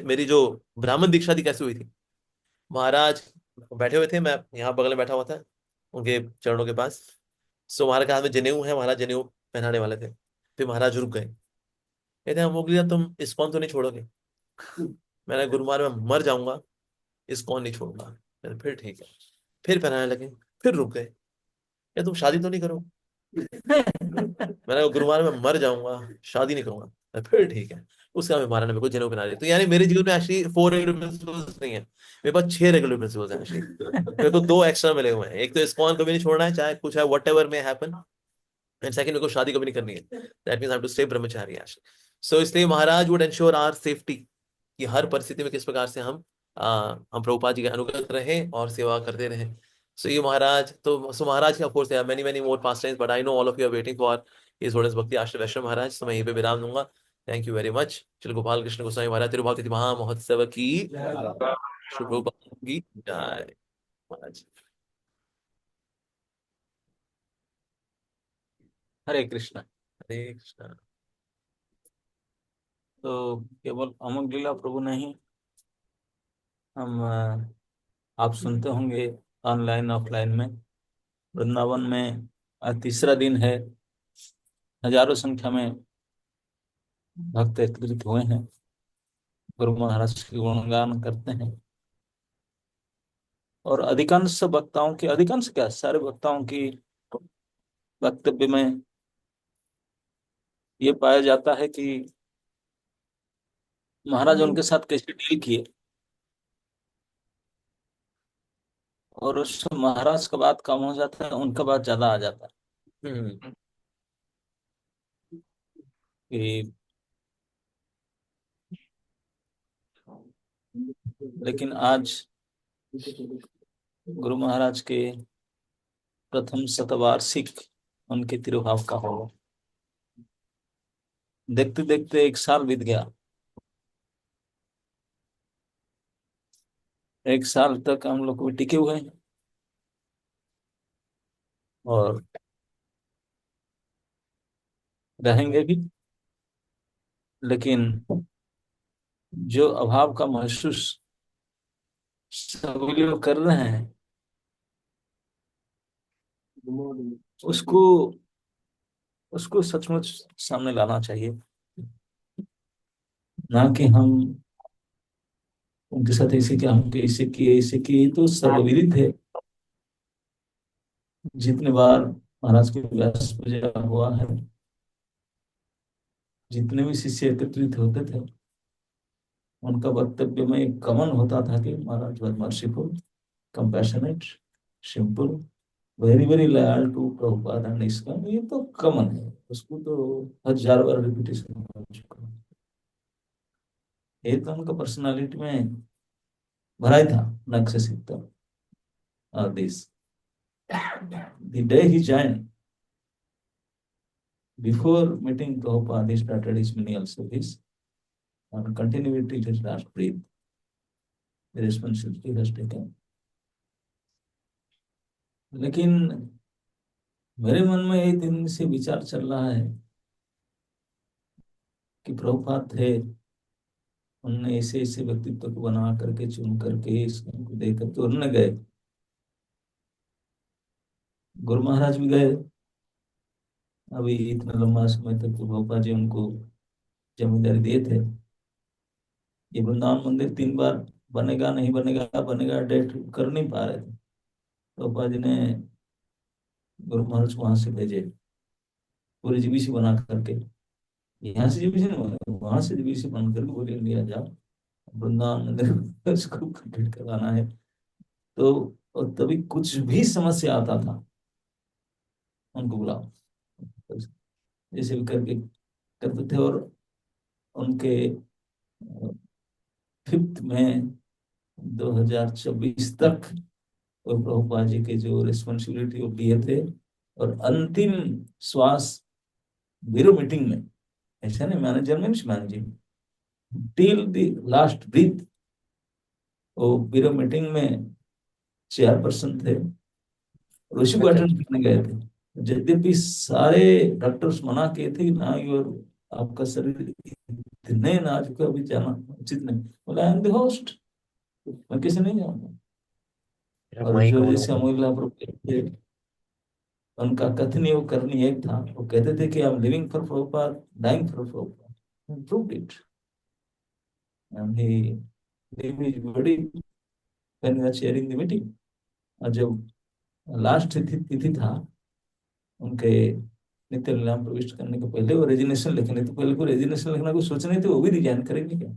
मेरी जो ब्राह्मण दीक्षा थी कैसे हुई थी। महाराज बैठे हुए थे, मैं यहाँ बगल में बैठा हुआ था उनके चरणों के पास। सो महाराज के हाथ में जनेऊ है, महाराज जनेऊ पहनाने वाले थे। फिर महाराज रुक गए, कहते हैं मोगलिया तुम इस्कॉन तो नहीं छोड़ोगे? मैंने गुरु महाराज मैं मर जाऊंगा इस्कॉन नहीं छोड़ूंगा। मैंने फिर ठीक है, फिर पहनाने लगे, फिर रुक गए, क्या तुम शादी तो नहीं करो? मैंने गुरु महाराज मैं मर जाऊंगा शादी नहीं करूंगा। मैंने फिर ठीक है, उसके बाद महाराज ने मेरे को जनेऊ पहना दिया। तो यानी मेरे जीवन में एक्चुअली 4 रेगुलर प्रिंसिपल्स नहीं है, मेरे पास 6 रेगुलर प्रिंसिपल्स हैं एक्चुअली। मेरे को 2 एक्स्ट्रा मिले हुए हैं, एक तो इस्कॉन कभी नहीं छोड़ना है चाहे कुछ है whatever may happen, and second मेरे को शादी कभी नहीं करनी है, that means I have to stay brahmachari actually. So इसलिए महाराज वुड एंश्योर आवर सेफ्टी कि हर परिस्थिति में किस प्रकार से हम प्रभुपाद जी के अनुगत रहें और सेवा करते रहें। सो ये महाराज तो महाराज के of course many many more pastimes, but I know all of you are waiting for his holiness Bhakti Ashram वैष्णव महाराज। तो मैं यहीं पे विराम दूंगा। Thank you very much. Shri Gopal Krishna Goswami Maharaj तिरुभाव तिथि महामहोत्सव की शुभ की जय महाराज। हरे कृष्ण। हरे कृष्णा। तो केवल अमोघ लीला प्रभु नहीं, हम आप सुनते होंगे ऑनलाइन ऑफलाइन में, वृंदावन में आज तीसरा दिन है, हजारों संख्या में भक्त एकत्रित हुए हैं, गुरु महाराज के गुणगान करते हैं। और अधिकांश वक्ताओं की, अधिकांश क्या सारे वक्ताओं की वक्तव्य में ये पाया जाता है कि महाराज उनके साथ कैसे डील किए, और उस महाराज का बात कम हो जाता है, उनका बात ज्यादा आ जाता है। कि लेकिन आज गुरु महाराज के प्रथम शतवार्षिक उनके तिरुभाव का होगा। देखते देखते 1 साल बीत गया। 1 साल तक हम लोग भी टिके हुए हैं, और रहेंगे भी। लेकिन जो अभाव का महसूस सभी लोग कर रहे हैं, उसको उसको सचमुच सामने लाना चाहिए। ना कि हम उनके साथ ऐसे किया, हम ऐसे किए ऐसे किए, तो सर्वविदित है। जितने बार महाराज की व्यास पूजा हुआ है, जितने भी शिष्य एकत्रित होते थे, उनका वक्तव्य में एक कमन होता था कि Maharaj were merciful, compassionate, simple, very very loyal to Prabhupada and ISKCON. ये तो कमन है, उसको तो 1000 बार रिपीटेशन हो चुका है। ये तो उनका पर्सनालिटी में भरा ही था, नक्शा और this the day he joined, before meeting Prabhupada, he started his menial service, and continuity his last breath, the responsibility he has taken. लेकिन मेरे मन में एक दिन से विचार चल रहा है कि प्रभुपाद थे, उन्होंने ऐसे ऐसे व्यक्तित्व को बना करके चुन करके इसको देकर तो उन्होंने गए। गुरु महाराज भी गए, अभी इतना लंबा समय तक तो प्रभुपाद जी उनको जमींदारी दिए थे। ये वृंदावन मंदिर 3 बार बनेगा नहीं बनेगा बनेगा, डेट कर नहीं पा रहे थे। प्रभुपाद जी ने गुरु महाराज को वहां से भेजे, पूरी जीबीसी बना करके यहाँ से जीबीसी वहां से जीबीसी बंद करके बोले इंडिया जाओ, वृंदावन मंदिर में उसको कंप्लीट करवाना है। तो और तभी कुछ भी समस्या आता था उनको बुलाओ, जैसे भी करके करते थे। और उनके 5 मई 2024 तक और प्रभुपाद जी के जो रिस्पॉन्सिबिलिटी वो लिए थे। और अंतिम श्वास ब्यूरो मीटिंग में, ऐसा नहीं मैनेजर में managing, till the last breath, वो ब्यूरो मीटिंग में चेयरपर्सन थे और उसी को अच्छा अटेंड करने गए थे। यद्यपि सारे डॉक्टर्स मना किए थे कि ना, और आपका शरीर इतने नाजुक है, अभी जाना उचित नहीं। बोला आई एम द होस्ट, मैं किसी नहीं जाऊंगा। और माइक जो ऑन जैसे अमूल्य थे, उनका कथन वो करनी एक था, वो कहते थे कि I am living for Prabhupada, dying for Prabhupada, proved it. And he gave his body when we were chairing the meeting। और जब लास्ट तिथि तिथि था उनके नित्य लीला में प्रविष्ट करने के पहले, वो रेजिग्नेशन लिखने, तो पहले को रेजिग्नेशन लिखना को सोच रहे थे, वो भी रिजाइन करेंगे क्या,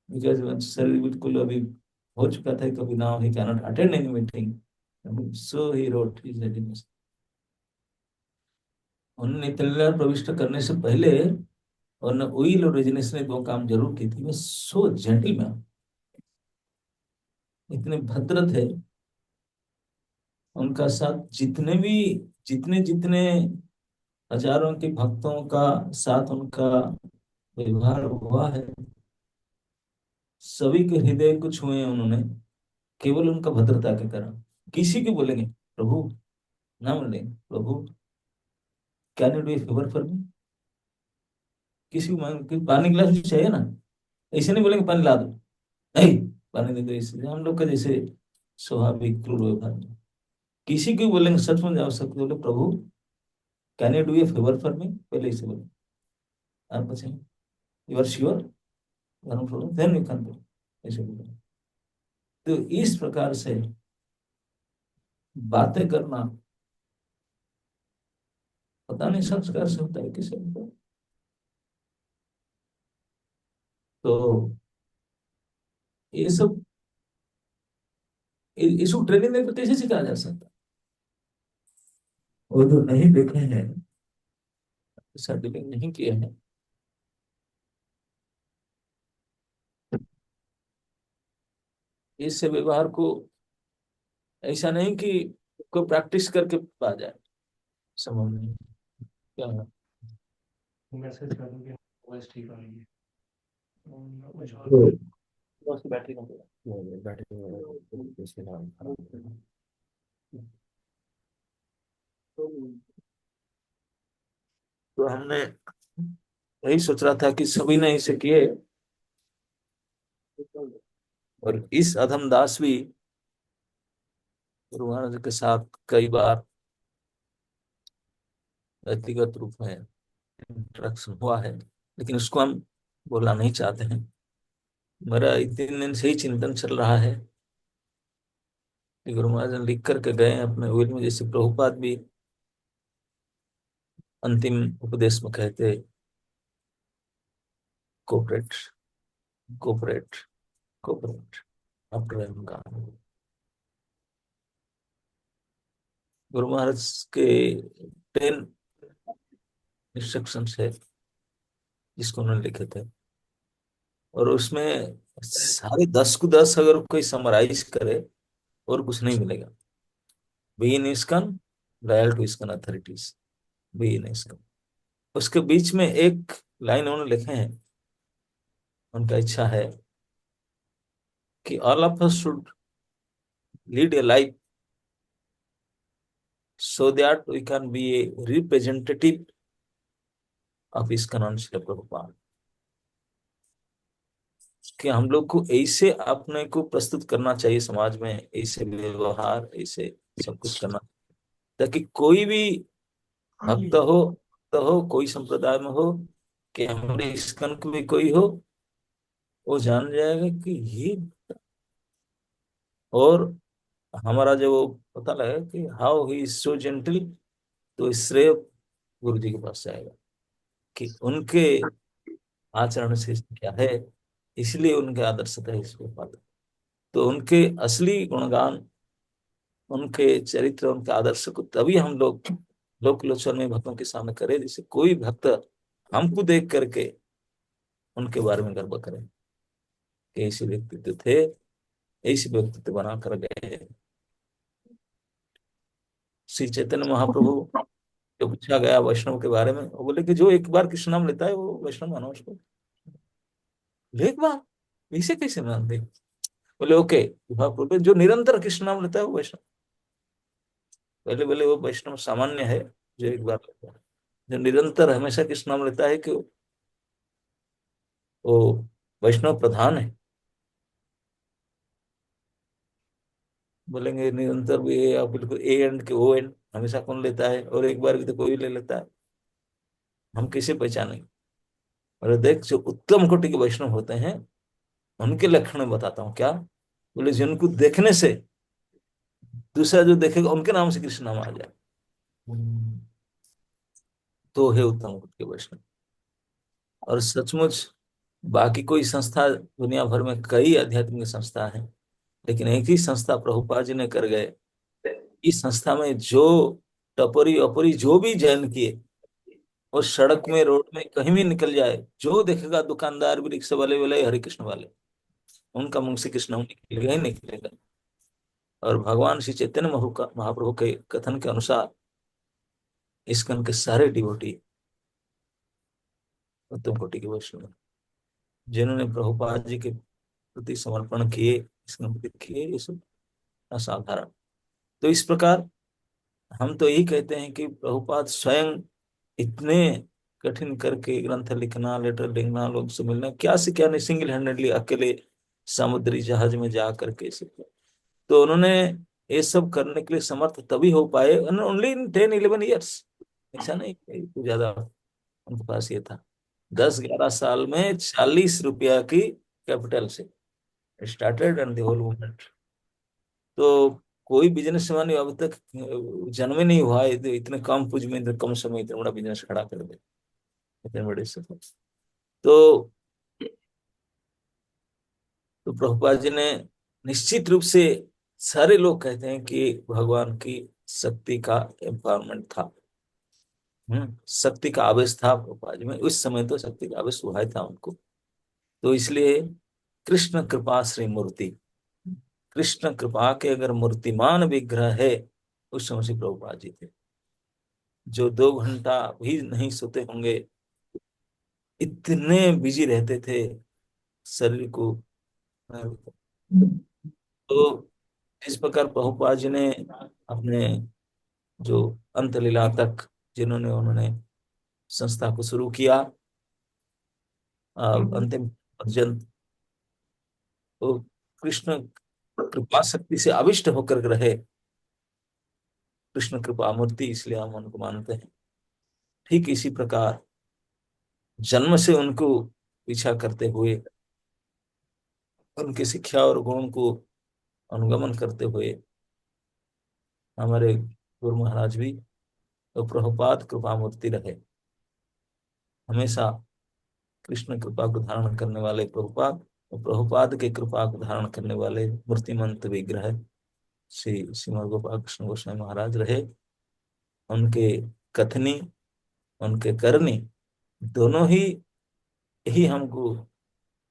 बिकॉज शरीर बिल्कुल अभी हो चुका था, कभी now he cannot attend any meeting, so he wrote his resignation. उन्होंने नित्य लीला में प्रविष्ट करने से पहले और विल और रेजिग्नेशन ने दो काम जरूर की थी। मैं सो जेंटलमैन, इतने भद्र थे, उनका साथ जितने जितने हजारों के भक्तों का साथ उनका व्यवहार हुआ है, सभी के हृदय को छुए उन्होंने, केवल उनका भद्रता के कारण। किसी को बोलेंगे प्रभु, ना बोलेंगे Prabhu can you do a favour for me, किसी को पानी गिलास भी चाहिए ना, ऐसे नहीं बोलेंगे पानी ला दो, नहीं पानी दे दो, इसलिए हम लोग का जैसे स्वाभाविक क्रूर व्यवहार में। किसी को बोलेंगे सच में आवश्यक, बोले Prabhu can you do a favour for me, पहले इसे बोले, आप पूछें you are sure, then you can do, ऐसे बोले। तो इस प्रकार से बातें करना, पता नहीं संस्कार से होता है किसे होता है। तो ये सब इसको ट्रेनिंग में कैसे सिखाया जा सकता है, वो जो नहीं देखे हैं, सर्टिफिकेट नहीं किए हैं, इस व्यवहार को ऐसा नहीं कि को प्रैक्टिस करके पा जाए, संभव नहीं। क्या है? मैसेज कर दूंगी, वॉइस ठीक आ रही है। उसकी बैटरी कम तो हमने यही सोच रहा था कि सभी ने इसे किए, और इस अधम दास भी गुरु महाराज के साथ कई बार व्यक्तिगत रूप में इंटरेक्शन हुआ है, लेकिन उसको हम बोलना नहीं चाहते हैं। मेरा इतने दिन से ही चिंतन चल रहा है कि गुरु महाराज ने लिख करके गए अपने विल में, जैसे प्रभुपाद भी अंतिम उपदेश में कहते, कोऑपरेट कोऑपरेट कोऑपरेट आफ्टर का। गुरु महाराज के 10 इंस्ट्रक्शन है जिसको उन्होंने लिखे थे, और उसमें सारे 10 को 10 अगर कोई समराइज करे और कुछ नहीं मिलेगा। Be in ISKCON, loyal to ISKCON authorities, be in ISKCON. उसके बीच में एक लाइन उन्होंने लिखे हैं, उनका इच्छा है कि all of us should lead A life so that we can be a representative of ISKCON on Srila Prabhupada। कि हम लोग को ऐसे अपने को प्रस्तुत करना चाहिए समाज में, ऐसे व्यवहार, ऐसे सब कुछ करना, ताकि कोई भी भक्त हो कोई संप्रदाय में हो, कि हमारे ISKCON को भी कोई हो, वो जान जाएगा कि ये, और हमारा जो वो पता लगे कि how he is so gentle, तो श्रेय गुरु जी के पास जाएगा। कि उनके आचरण से क्या है, इसलिए उनके आदर्श थे इस पाते। तो उनके असली गुणगान, उनके चरित्र, उनके आदर्श को तभी हम लोग लोक लोचन में भक्तों के सामने करें, जिससे कोई भक्त हमको देख करके उनके बारे में गर्व करें कि ऐसे व्यक्तित्व थे, ऐसे व्यक्तित्व बना कर गए। श्री चैतन्य महाप्रभु जो पूछा गया वैष्णव के बारे में, वो बोले कि जो एक बार कृष्ण नाम लेता है वो वैष्णव मानो उसको। एक बार इसे कैसे मानते? बोले ओके, महाप्रभु जो निरंतर कृष्ण नाम लेता है वो वैष्णव। पहले बोले वो वैष्णव सामान्य है जो एक बार लेता है, जो निरंतर हमेशा कृष्ण नाम लेता है कि वो वैष्णव प्रधान है। बोलेंगे निरंतर भी या बिल्कुल ए एंड के ओ एंड हमेशा कौन लेता है, और एक बार भी तो कोई ले लेता है, हम कैसे पहचानेंगे? और देख, जो उत्तम कोटि के वैष्णव होते हैं उनके लक्षण में बताता हूँ क्या। बोले जिनको देखने से दूसरा जो देखेगा उनके नाम से कृष्ण नाम आ जाए, तो है उत्तम कोटि के वैष्णव। और सचमुच बाकी कोई संस्था, दुनिया भर में कई आध्यात्मिक संस्था है, लेकिन एक ही संस्था प्रभुपाद जी ने कर गए। इस संस्था में जो टपरी अपरी जो भी जैन किए, वो सड़क में रोड में कहीं भी निकल जाए, जो देखेगा दुकानदार भी, रिक्शा वाले वाले हरे कृष्ण वाले, उनका मुंह से कृष्ण निकलेगा ही निकलेगा। और भगवान श्री चैतन्य महाप्रभु के कथन के अनुसार इस्कन के सारे डिवोटी उत्तम कोटि के वैष्णव हैं, जिन्होंने प्रभुपाद जी के प्रति समर्पण किए, इस्कन प्रति किए, ये सब असाधारण। तो इस प्रकार हम तो यही कहते हैं कि प्रभुपाद स्वयं इतने कठिन करके ग्रंथ लिखना, लेटर लिखना, लोग से मिलना, क्या से क्या नहीं, सिंगल हैंडेडली अकेले समुद्री जहाज में जा करके सब। तो उन्होंने ये सब करने के लिए समर्थ तभी हो पाए ओनली इन 10-11 ईयर्स। ऐसा नहीं कि ज्यादा उनके पास ये था। 10-11 साल में 40 रुपया की कैपिटल से started and the whole movement. तो कोई बिजनेसमैन अब तक जन्म ही नहीं हुआ है तो इतने कम पूंजी में, इतने कम समय इतना बड़ा बिजनेस खड़ा कर दे, इतने बड़े सफल। तो प्रभुपाद जी ने निश्चित रूप से, सारे लोग कहते हैं कि भगवान की शक्ति का एम्पावरमेंट था। शक्ति का आवेश था प्रभुपाद जी में उस समय, तो शक्ति का आवेश हुआ था उनको। तो इसलिए कृष्ण कृपा श्री मूर्ति, कृष्ण कृपा के अगर मूर्तिमान विग्रह है उस समय से प्रभुपाद जी थे, जो 2 घंटा भी नहीं सोते होंगे, इतने बिजी रहते थे शरीर को। तो इस प्रकार प्रभुपाद जी ने अपने जो अंत लीला तक, जिन्होंने उन्होंने संस्था को शुरू किया, अंतिम पर्यंत तो कृष्ण कृपा शक्ति से आविष्ट होकर रहे। कृष्ण कृपा मूर्ति इसलिए हम उनको मानते हैं। ठीक इसी प्रकार जन्म से उनको पीछा करते हुए, उनकी शिक्षा और गुण को अनुगमन करते हुए हमारे गुरु महाराज भी तो प्रभुपाद कृपा मूर्ति रहे। हमेशा कृष्ण कृपा को धारण करने वाले प्रभुपाद, और प्रभुपाद के कृपा को धारण करने वाले मूर्तिमंत विग्रह श्री श्रीमद् गोपाल कृष्ण गोस्वामी महाराज रहे। उनके कथनी, उनके करनी दोनों ही हमको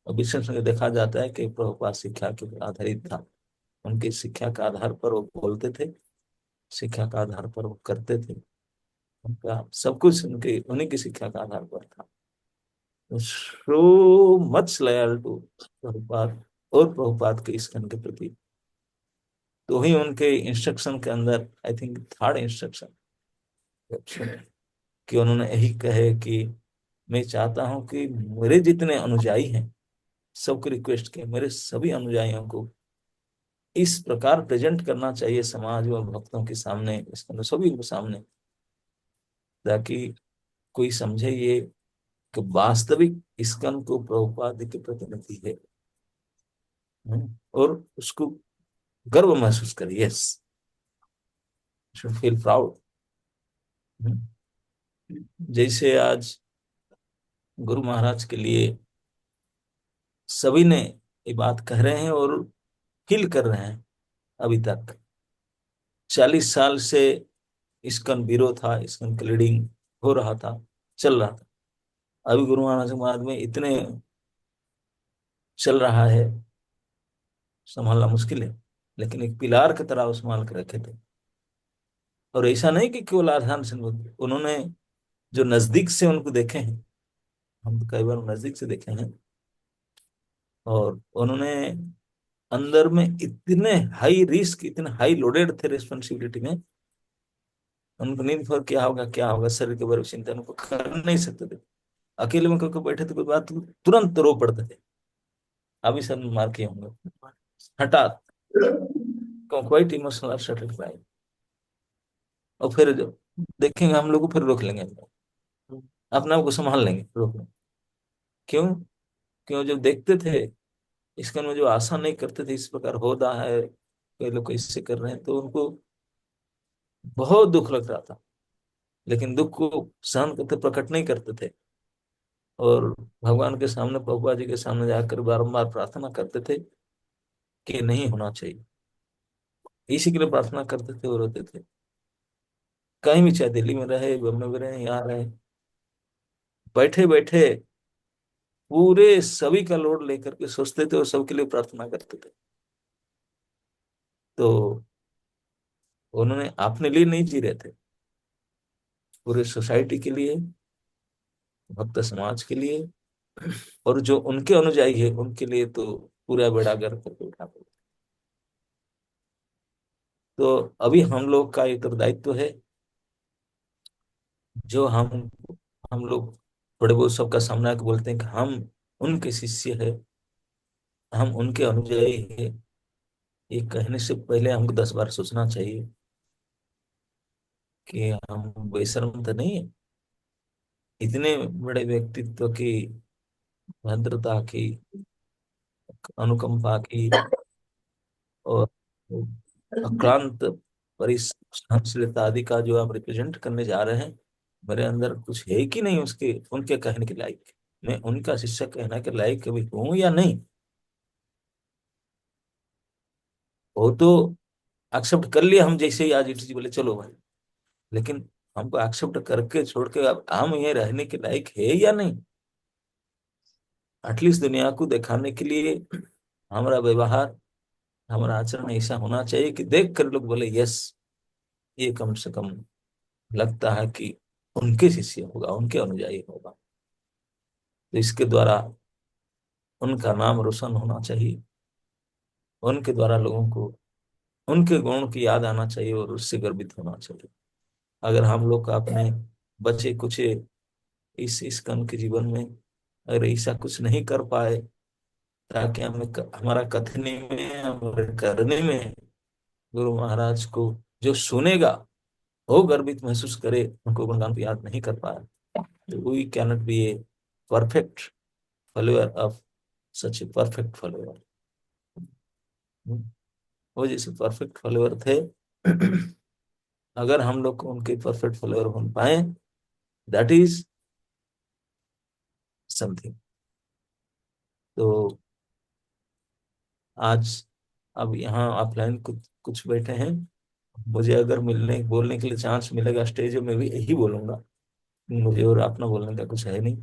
विशेष में देखा जाता है कि प्रभुपाद शिक्षा के आधारित था। उनकी शिक्षा के आधार पर वो बोलते थे, शिक्षा का आधार पर वो करते थे, उनका सब कुछ उनके उन्हीं की शिक्षा का आधार पर था। So much loyal to Prabhupada और प्रभुपाद के इस्कन के प्रति। तो ही उनके इंस्ट्रक्शन के अंदर आई थिंक थर्ड इंस्ट्रक्शन कि उन्होंने यही कहे कि मैं चाहता हूं कि मेरे जितने अनुयायी हैं सबको रिक्वेस्ट किया, मेरे सभी अनुयायियों को इस प्रकार प्रेजेंट करना चाहिए समाज और भक्तों के सामने, इसके सभी के सामने, ताकि कोई समझे ये कि वास्तविक इस्कन को प्रभुपाद के प्रतिनिधि है। और उसको गर्व महसूस करे, यस शुड फील प्राउड। जैसे आज गुरु महाराज के लिए सभी ने ये बात कह रहे हैं और फील कर रहे हैं। अभी तक 40 साल से इस्कॉन ब्यूरो था, इस्कॉन की लीडिंग हो रहा था, चल रहा था। अभी गुरु महाराज के बाद में इतने चल रहा है, संभालना मुश्किल है, लेकिन एक पिलार की तरह वो संभाल के रखे थे। और ऐसा नहीं कि केवल आधार से उन्होंने जो नजदीक से उनको देखे हैं, हम तो कई बार नजदीक से देखे हैं, और उन्होंने अंदर में इतने हाई रिस्क, इतने हाई लोडेड थे रिस्पॉन्सिबिलिटी में, उनको नींद पर क्या होगा शरीर के बारे में चिंता उनको कर नहीं सकते थे। अकेले में करके बैठे थे, कोई बात तुरंत रो पड़ते थे। अभी सब मार के होंगे हठात, क्वाइट इमोशनल सेटल क्राइम। और फिर जब देखेंगे हम लोग को, फिर रोक लेंगे, अपने आप को संभाल लेंगे, रोक लेंगे। क्यों? क्यों? जब देखते थे इसके में जो आशा नहीं करते थे इस प्रकार होता है, कई लोग इससे कर रहे हैं, तो उनको बहुत दुख लग रहा था, लेकिन दुख को सहन करते, प्रकट नहीं करते थे। और भगवान के सामने, प्रभुपा जी के सामने जाकर बारंबार प्रार्थना करते थे कि नहीं होना चाहिए। इसी के लिए प्रार्थना करते थे और रोते थे। कहीं भी, चाहे दिल्ली में रहे, बम्बई में रहे, यहाँ रहे, बैठे बैठे पूरे सभी का लोड लेकर के सोचते थे और सबके लिए प्रार्थना करते थे। तो उन्होंने अपने लिए नहीं जी रहे थे, पूरे सोसाइटी के लिए, भक्त समाज के लिए, और जो उनके अनुयायी है उनके लिए तो पूरा बेड़ा गर्क करके उठा पड़े। तो अभी हम लोग का उत्तरदायित्व है, जो हम लोग थोड़े बहुत सबका सामना के बोलते हैं कि हम उनके शिष्य है, हम उनके अनुयायी है, ये कहने से पहले हमको 10 बार सोचना चाहिए कि हम बेशर्म तो नहीं है। इतने बड़े व्यक्तित्व की, भद्रता की, अनुकंपा की, और अक्लांत परिसहनशीलता आदि का जो आप रिप्रेजेंट करने जा रहे हैं, मेरे अंदर कुछ है कि नहीं उसके, उनके कहने के लायक, मैं उनका शिष्य कहने के लायक कभी हूं या नहीं? वो तो एक्सेप्ट कर लिया हम, जैसे ही आज जी बोले चलो भाई, लेकिन हमको एक्सेप्ट करके छोड़ के अब हम ये रहने के लायक है या नहीं? एटलीस्ट दुनिया को दिखाने के लिए हमारा व्यवहार, हमारा आचरण ऐसा होना चाहिए कि देख कर लोग बोले यस, ये कम से कम लगता है कि उनके शिष्य होगा, उनके अनुयायी होगा। तो इसके द्वारा उनका नाम रोशन होना चाहिए, उनके द्वारा लोगों को उनके गुण की याद आना चाहिए और उससे गर्वित होना चाहिए। अगर हम लोग का अपने बचे कुछ इस कर्म के जीवन में अगर ऐसा कुछ नहीं कर पाए, ताकि हमें हमारा कथनी में, हमारे करने में गुरु महाराज को जो सुनेगा वो गर्वित महसूस करे, उनको गुणगान को याद नहीं कर पाया, तो we cannot be a perfect follower of such a perfect follower. वो जैसे परफेक्ट फॉलोअर थे, अगर हम लोग उनके परफेक्ट फॉलोअर बन पाए, दैट इज समथिंग। तो आज अब यहाँ ऑफलाइन कुछ कुछ बैठे हैं, मुझे अगर मिलने बोलने के लिए चांस मिलेगा स्टेज में भी यही बोलूंगा, मुझे और अपना बोलने का कुछ है नहीं।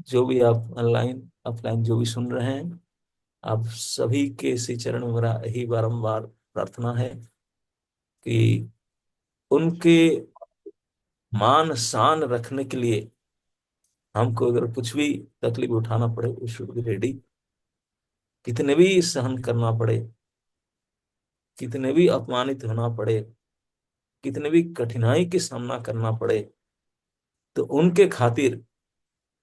जो भी आप ऑनलाइन ऑफलाइन जो भी सुन रहे हैं, आप सभी के श्री चरण में मेरा यही बारंबार प्रार्थना है कि उनके मान शान रखने के लिए हमको अगर कुछ भी तकलीफ उठाना पड़े, वी शुड बी रेडी। कितने भी सहन करना पड़े, कितने भी अपमानित होना पड़े, कितने भी कठिनाई के सामना करना पड़े, तो उनके खातिर,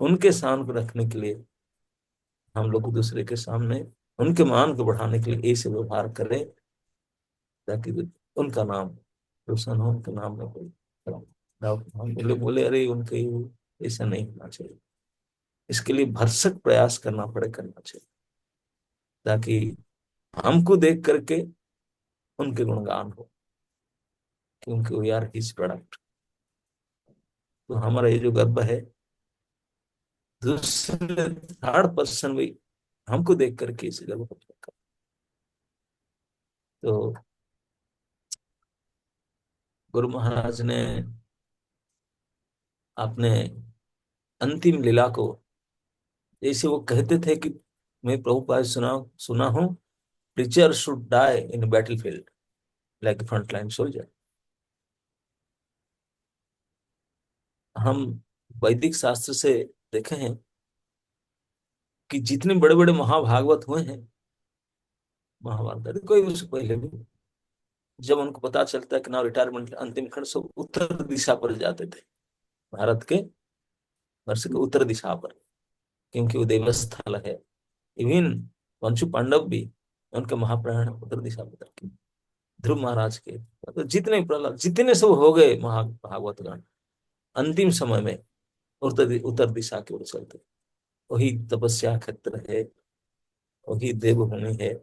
उनके शान को रखने के लिए हम लोग दूसरे के सामने उनके मान को बढ़ाने के लिए ऐसे व्यवहार करें, ताकि उनका नाम रोशन हो, उनके नाम में कोई हम लोग बोले अरे उनके, ऐसा नहीं होना चाहिए। इसके लिए भरसक प्रयास करना चाहिए, ताकि हमको देख करके उनके गुणगान हो, क्योंकि वी आर हिज प्रोडक्ट। तो हमारा ये जो गर्व है, दूसरे थर्ड पर्सन भी हमको देख करके इसे गर्व कर। तो गुरु महाराज ने अपने अंतिम लीला को, जैसे वो कहते थे कि मैं प्रभुपाद सुना सुना हूं, preacher should die in battlefield like front line soldier. हम वैदिक शास्त्र से देखे हैं कि जितने बड़े बड़े महाभागवत हुए हैं, महाभारत आदि, कोई उससे पहले भी, जब उनको पता चलता है कि ना रिटायरमेंट अंतिम क्षण, सब उत्तर दिशा पर जाते थे, भारत के वर्ष के उत्तर दिशा पर, क्योंकि वो देवस्थल है। इवन पंचु पांडव भी, उनके महाप्राण उत्तर दिशा पर थे। ध्रुव महाराज के, तो जितने प्रहलाद, जितने सब हो गए महाभागवत गण, अंतिम समय में उत्तर दिशा की ओर चलते। वही तपस्या क्षेत्र है, वही देवभूमि है,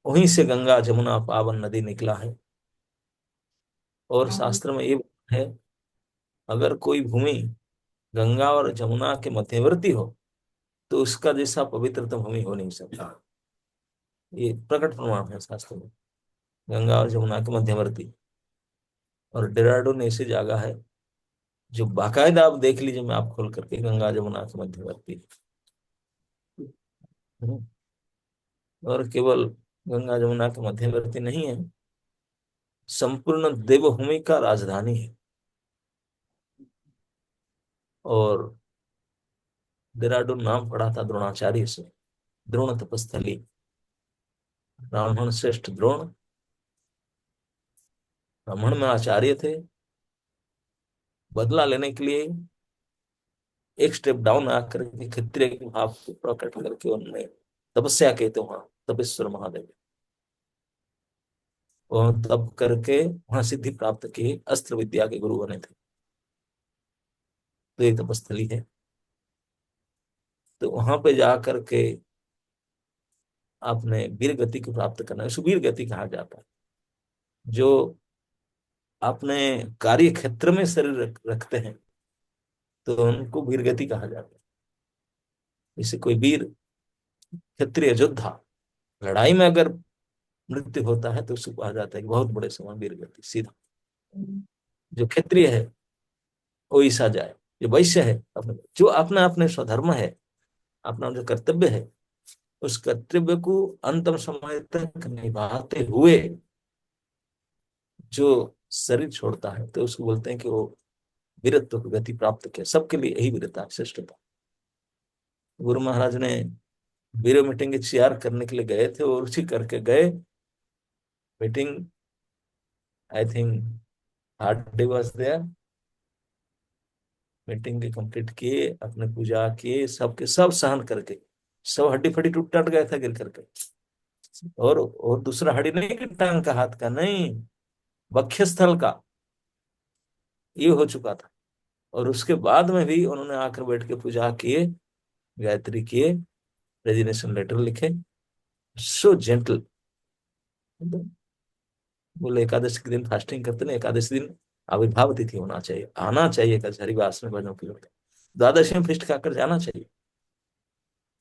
वहीं से गंगा जमुना पावन नदी निकला है। और शास्त्र में ये है, अगर कोई भूमि गंगा और जमुना के मध्यवर्ती हो तो उसका जैसा पवित्रतम भूमि हो नहीं सकता। ये प्रकट प्रमाण है शास्त्र में, गंगा और जमुना के मध्यवर्ती। और देहरादून ऐसी जगह है जो बाकायदा आप देख लीजिए, मैं आप खोल करके, गंगा जमुना के मध्यवर्ती। और केवल गंगा जमुना के मध्यवर्ती नहीं है, संपूर्ण देवभूमि का राजधानी है। और देहरादून नाम पड़ा था द्रोणाचार्य से, द्रोण तपस्थली। ब्राह्मण श्रेष्ठ द्रोण, ब्राह्मण में आचार्य थे। बदला लेने के लिए एक स्टेप डाउन आकर के क्षत्रिय के भाव को प्रकट करके उन्होंने तपस्या की, तो वहां तपेश्वर महादेव, और तप करके वहां सिद्धि प्राप्त की, अस्त्र विद्या के गुरु बने थे। तो ये तपस्थली है। तो वहां पे जा करके आपने वीर गति को प्राप्त करना है, उसको वीर गति कहा जाता है। जो अपने कार्य क्षेत्र में शरीर रखते हैं तो उनको वीर गति कहा जाता है। जैसे कोई वीर क्षत्रिय योद्धा, लड़ाई में अगर मृत्यु होता है तो उसको कहा जाता है कि बहुत बड़े समान वीर गति, सीधा। जो क्षत्रिय है वो ईसा जाए, जो वैश्य है अपने, जो अपना अपने स्वधर्म है, अपना जो कर्तव्य है, उस कर्तव्य को अंतिम समय तक निभाते हुए जो शरीर छोड़ता है तो उसको बोलते हैं कि वो वीरत्व की गति प्राप्त किया। सबके लिए यही वीरता, श्रेष्ठता। गुरु महाराज ने वीर मीटिंग की तैयार करने के लिए गए थे, और उसी करके गए। Meeting, I think hard day was there. Meeting के कंप्लीट किए, अपने पूजा किए, सबके सब सहन करके, सब हड्डी फड्डी टूट टट गया था गिर करके। और दूसरा हड्डी नहीं कि टांग का, हाथ का नहीं, वक्ष स्थल का ये हो चुका था। और उसके बाद में भी उन्होंने आकर बैठ के पूजा किए, गायत्री किए, रेजिग्नेशन लेटर लिखे। सो जेंटल। बोले एकादशी के दिन फास्टिंग करते ना, एकादशी दिन आविर्भाव तिथि होना चाहिए, आना चाहिए हरिवास में भजनों के लिए, द्वादशी में फिस्ट खाकर जाना चाहिए।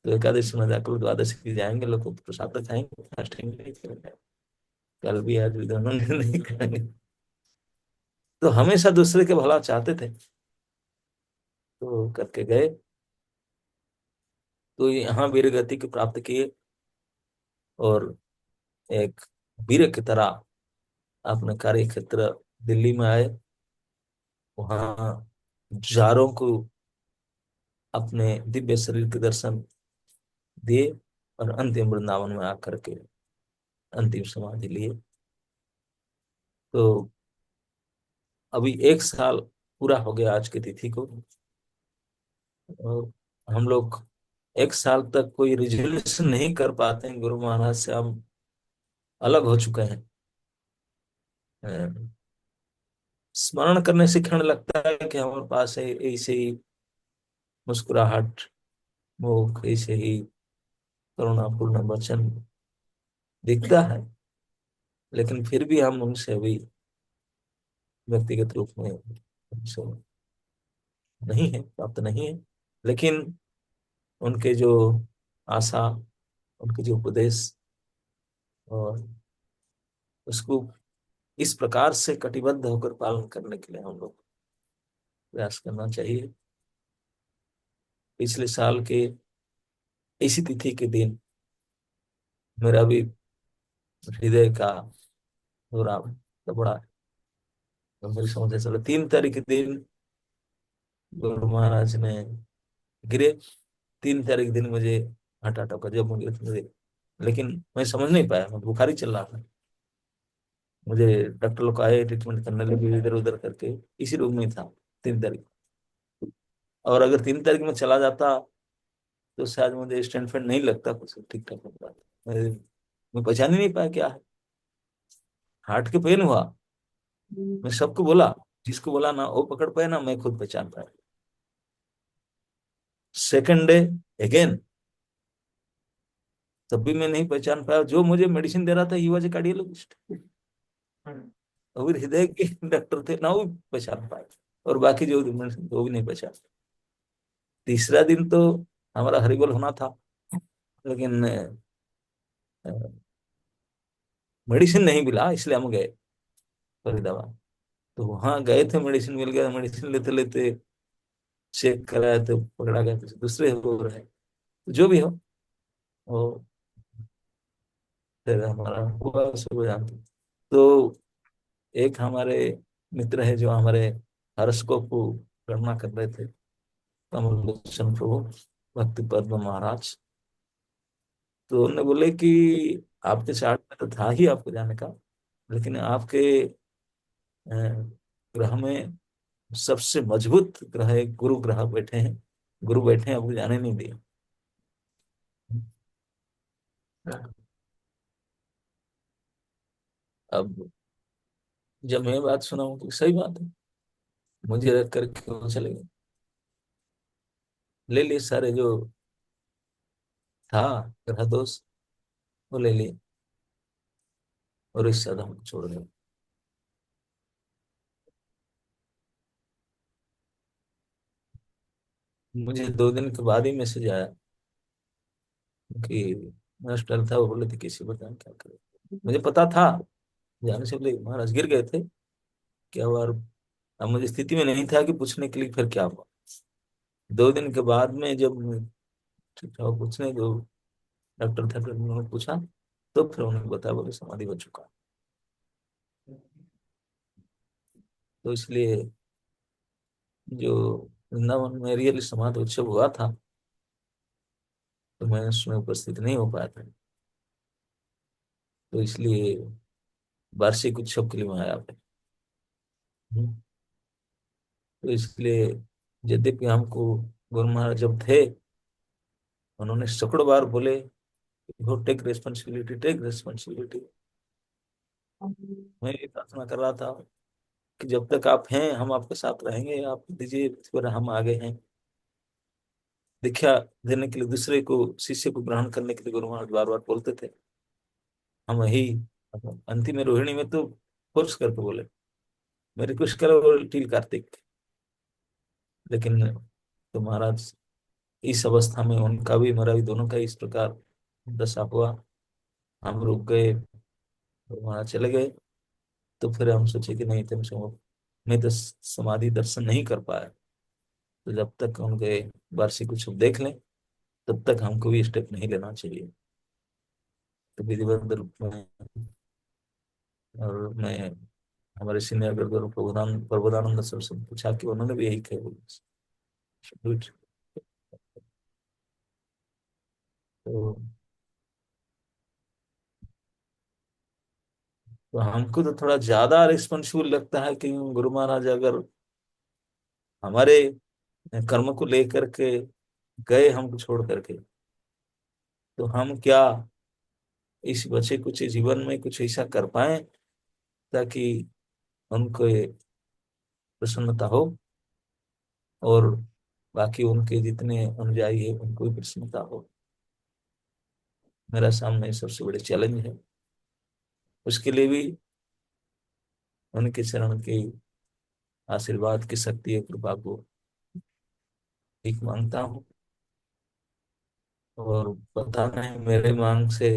तो एकादशी में जाकर द्वादशी की जाएंगे, लोग प्रसाद खाएंगे, फास्टिंग नहीं करेंगे, कल भी आज भी दोनों नहीं करेंगे। तो हमेशा दूसरे के भला चाहते थे, तो करके गए। तो यहाँ वीर गति की प्राप्त किए, और एक वीर की तरह अपने कार्य क्षेत्र दिल्ली में आए। वहां जारों को अपने दिव्य शरीर के दर्शन दिए, और अंतिम वृंदावन में आकर के अंतिम समाधि लिए। तो अभी 1 साल पूरा हो गया आज की तिथि को। और हम लोग 1 साल तक कोई रिजोल्यूशन नहीं कर पाते हैं, गुरु महाराज से हम अलग हो चुके हैं। स्मरण करने से क्षण लगता है कि हमारे पास है ऐसे ही मुस्कुराहट, मुख, ऐसे ही करुणापूर्ण वचन दिखता है, लेकिन फिर भी हम उनसे अभी व्यक्तिगत रूप में उनसे नहीं है, प्राप्त नहीं है। लेकिन उनके जो आशा, उनके जो उपदेश, और उसको इस प्रकार से कटिबद्ध होकर पालन करने के लिए हम लोग प्रयास करना चाहिए। पिछले साल के इसी तिथि के दिन मेरा भी हृदय का थोड़ा बड़ा गंभीर समस्या चला। 3 तारीख के दिन गुरु महाराज ने गिरे। 3 तारीख दिन मुझे हार्ट अटैक का, जब मुझे, लेकिन मैं समझ नहीं पाया, मैं बुखार ही चल रहा था। मुझे डॉक्टर लोग आए, ट्रीटमेंट करने लगे इधर उधर करके, इसी रूम में था 3 तारीख। और अगर 3 तारीख में चला जाता तो शायद मुझे स्टैंड फैंड नहीं लगता, कुछ ठीक ठाक हो जाता। मैं पहचान ही नहीं पाया क्या है। हार्ट के पेन हुआ, मैं सबको बोला, जिसको बोला ना वो पकड़ पाया ना मैं खुद पहचान पाया। सेकंड डे अगेन, तब भी मैं नहीं पहचान पाया। जो मुझे मेडिसिन दे रहा था ही वॉज ए कार्डियोलॉजिस्ट, और हृदय के डॉक्टर थे ना, वो भी पहचान पाए। और बाकी जो मेडिसिन वो भी नहीं पहचान। तीसरा दिन तो हमारा हरिबोल होना था, लेकिन मेडिसिन नहीं मिला, इसलिए हम गए फरीदाबाद। तो वहां गए थे, मेडिसिन मिल गया। मेडिसिन लेते लेते चेक कराया तो पकड़ा गया तो दूसरे हो रहे। तो जो भी हो, वो फिर हमारा हुआ सब जानते। तो एक हमारे मित्र है जो हमारे हॉरोस्कोप को गणना कर रहे थे, कमल लोचन प्रभु, भक्ति पद्म महाराज। तो उन्होंने बोले कि आपके चार्ट में तो था ही आपको जाने का, लेकिन आपके ग्रह में सबसे मजबूत ग्रह एक गुरु ग्रह बैठे हैं, गुरु बैठे हैं, आपको जाने नहीं दिए। अब जब मैं बात सुना हूँ तो सही बात है, मुझे रख करके वो चले गए, ले लिए सारे जो था ग्रह दोष, वो ले लिए, और इस साथ हमको छोड़ गए। मुझे 2 दिन के बाद ही मैसेज आया कि मास्टर था, वो बोले थे किसी बताएं क्या करें। मुझे पता था जाने से पहले महाराज गिर गए थे, क्या हुआ। अब मुझे स्थिति में नहीं था कि पूछने के लिए फिर क्या हुआ। 2 दिन के बाद में जब मैं ठीक ठाक पूछने जो डॉक्टर था, फिर उन्होंने पूछा, तो फिर उन्होंने बताया, बोले समाधि हो चुका। तो इसलिए जो वृंदावन में रियल समाधि उत्सव हुआ था, तो मैं उसमें उपस्थित नहीं हो पाया था। तो इसलिए वार्षिक उत्सव के लिए मैं आया था। हम्म। तो इसलिए यद्यपि हमको गुरु महाराज जब थे, उन्होंने सैकड़ों बार बोले, टेक रिस्पॉन्सिबिलिटी, टेक रिस्पॉन्सिबिलिटी। मैं ये प्रार्थना कर रहा था कि जब तक आप हैं हम आपके साथ रहेंगे, आप दीजिए, फिर हम आगे हैं। दीक्षा देने के लिए, दूसरे को, शिष्य को ग्रहण करने के लिए गुरु महाराज बार बार बोलते थे। हम वही अंतिम में रोहिणी में तो फोर्स करके बोले, मेरे कुछ करो टील कार्तिक। लेकिन तो महाराज इस अवस्था में उनका भी मेरा भी दोनों का इस प्रकार दशा हुआ, हम रुक गए, तो वहां चले गए। तो फिर हम सोचे कि नहीं, तुम सो, मैं तो समाधि दर्शन नहीं कर पाया। तो जब तक उनके वार्षिक उत्सव देख लें, तब तक हमको भी स्टेप नहीं लेना चाहिए। तो विधिवत रूप में, और मैं हमारे सीनियर गुरु प्रबोधानंद सर से पूछा कि उन्होंने भी यही कहा, बोले तो तो हमको तो थोड़ा ज्यादा रिस्पॉन्सिबल लगता है कि गुरु महाराज अगर हमारे कर्म को लेकर के गए हमको छोड़ करके, तो हम क्या इस बचे कुछ जीवन में कुछ ऐसा कर पाए ताकि उनको ये प्रसन्नता हो, और बाकी उनके जितने अनुयायी है उनको भी प्रसन्नता हो। मेरा सामने सबसे बड़े चैलेंज है। उसके लिए भी उनके चरण की आशीर्वाद की शक्ति और कृपा को भीख मांगता हूँ और पता नहीं मेरे मांग से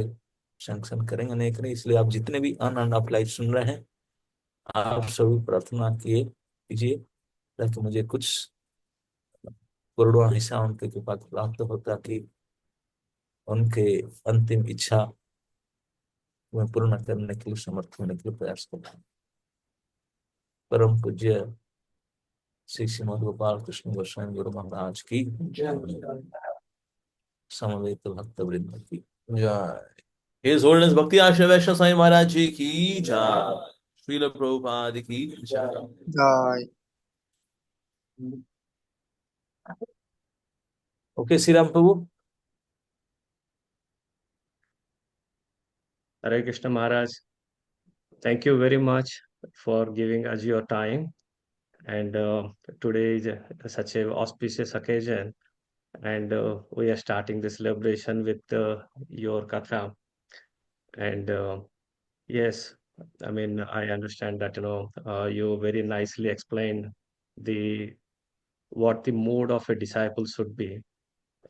सैंक्शन करेंगे नहीं करेंगे, इसलिए आप जितने भी अनअप्लाइड सुन रहे हैं आप सभी प्रार्थना कीजिए ताकि मुझे कुछ करोड़ों हिस्सा उनके कृपा प्राप्त हो, ताकि उनके अंतिम इच्छा में पूर्ण करने के लिए समर्थ होने के लिए प्रयास करता हूँ। परम पूज्य श्री श्रीमद् गोपाल कृष्ण गोस्वामी गुरु महाराज की समवेत भक्त वृंद की जय। His Holiness Bhakti Ashraf Vaishnav Swami Maharaj Ji ki jai. Srila Prabhupada ki jai. जय। Okay Shri Ram Prabhu. Hare Krishna Maharaj, thank you very much for giving us your time. And today is such a auspicious occasion, and we are starting the celebration with your katha. And yes, I mean, I understand that you very nicely explained the what the mood of a disciple should be.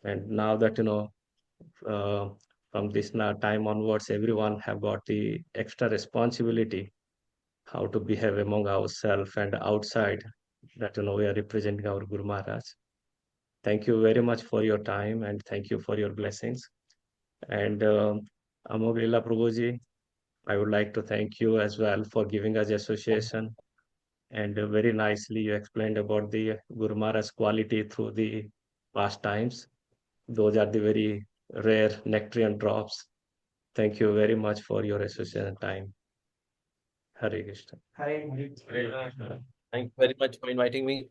And now that uh, from this now time onwards, everyone have got the extra responsibility how to behave among ourselves and outside, that we are representing our Guru Maharaj. Thank you very much for your time and thank you for your blessings. And Amog Lila Prabhuji, I would like to thank you as well for giving us association. And very nicely you explained about the Guru Maharaj quality through the past times. Those are the very rare nectarian drops. Thank you very much for your association time. Hare Krishna. Thank you very much for inviting me.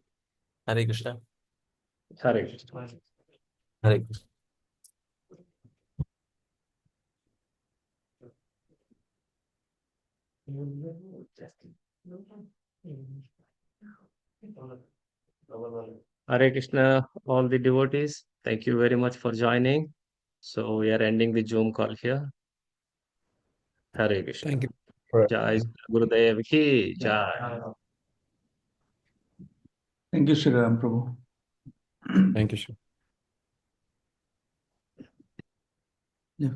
Hare Krishna. Hare Krishna. Hare Krishna. Hare Krishna, all the devotees. Thank you very much for joining. So we are ending the Zoom call here. Hare Krishna. Thank you. Jai Gurudev ki Jai. Thank you, Shri Ram Prabhu. Thank you, sir. Yeah.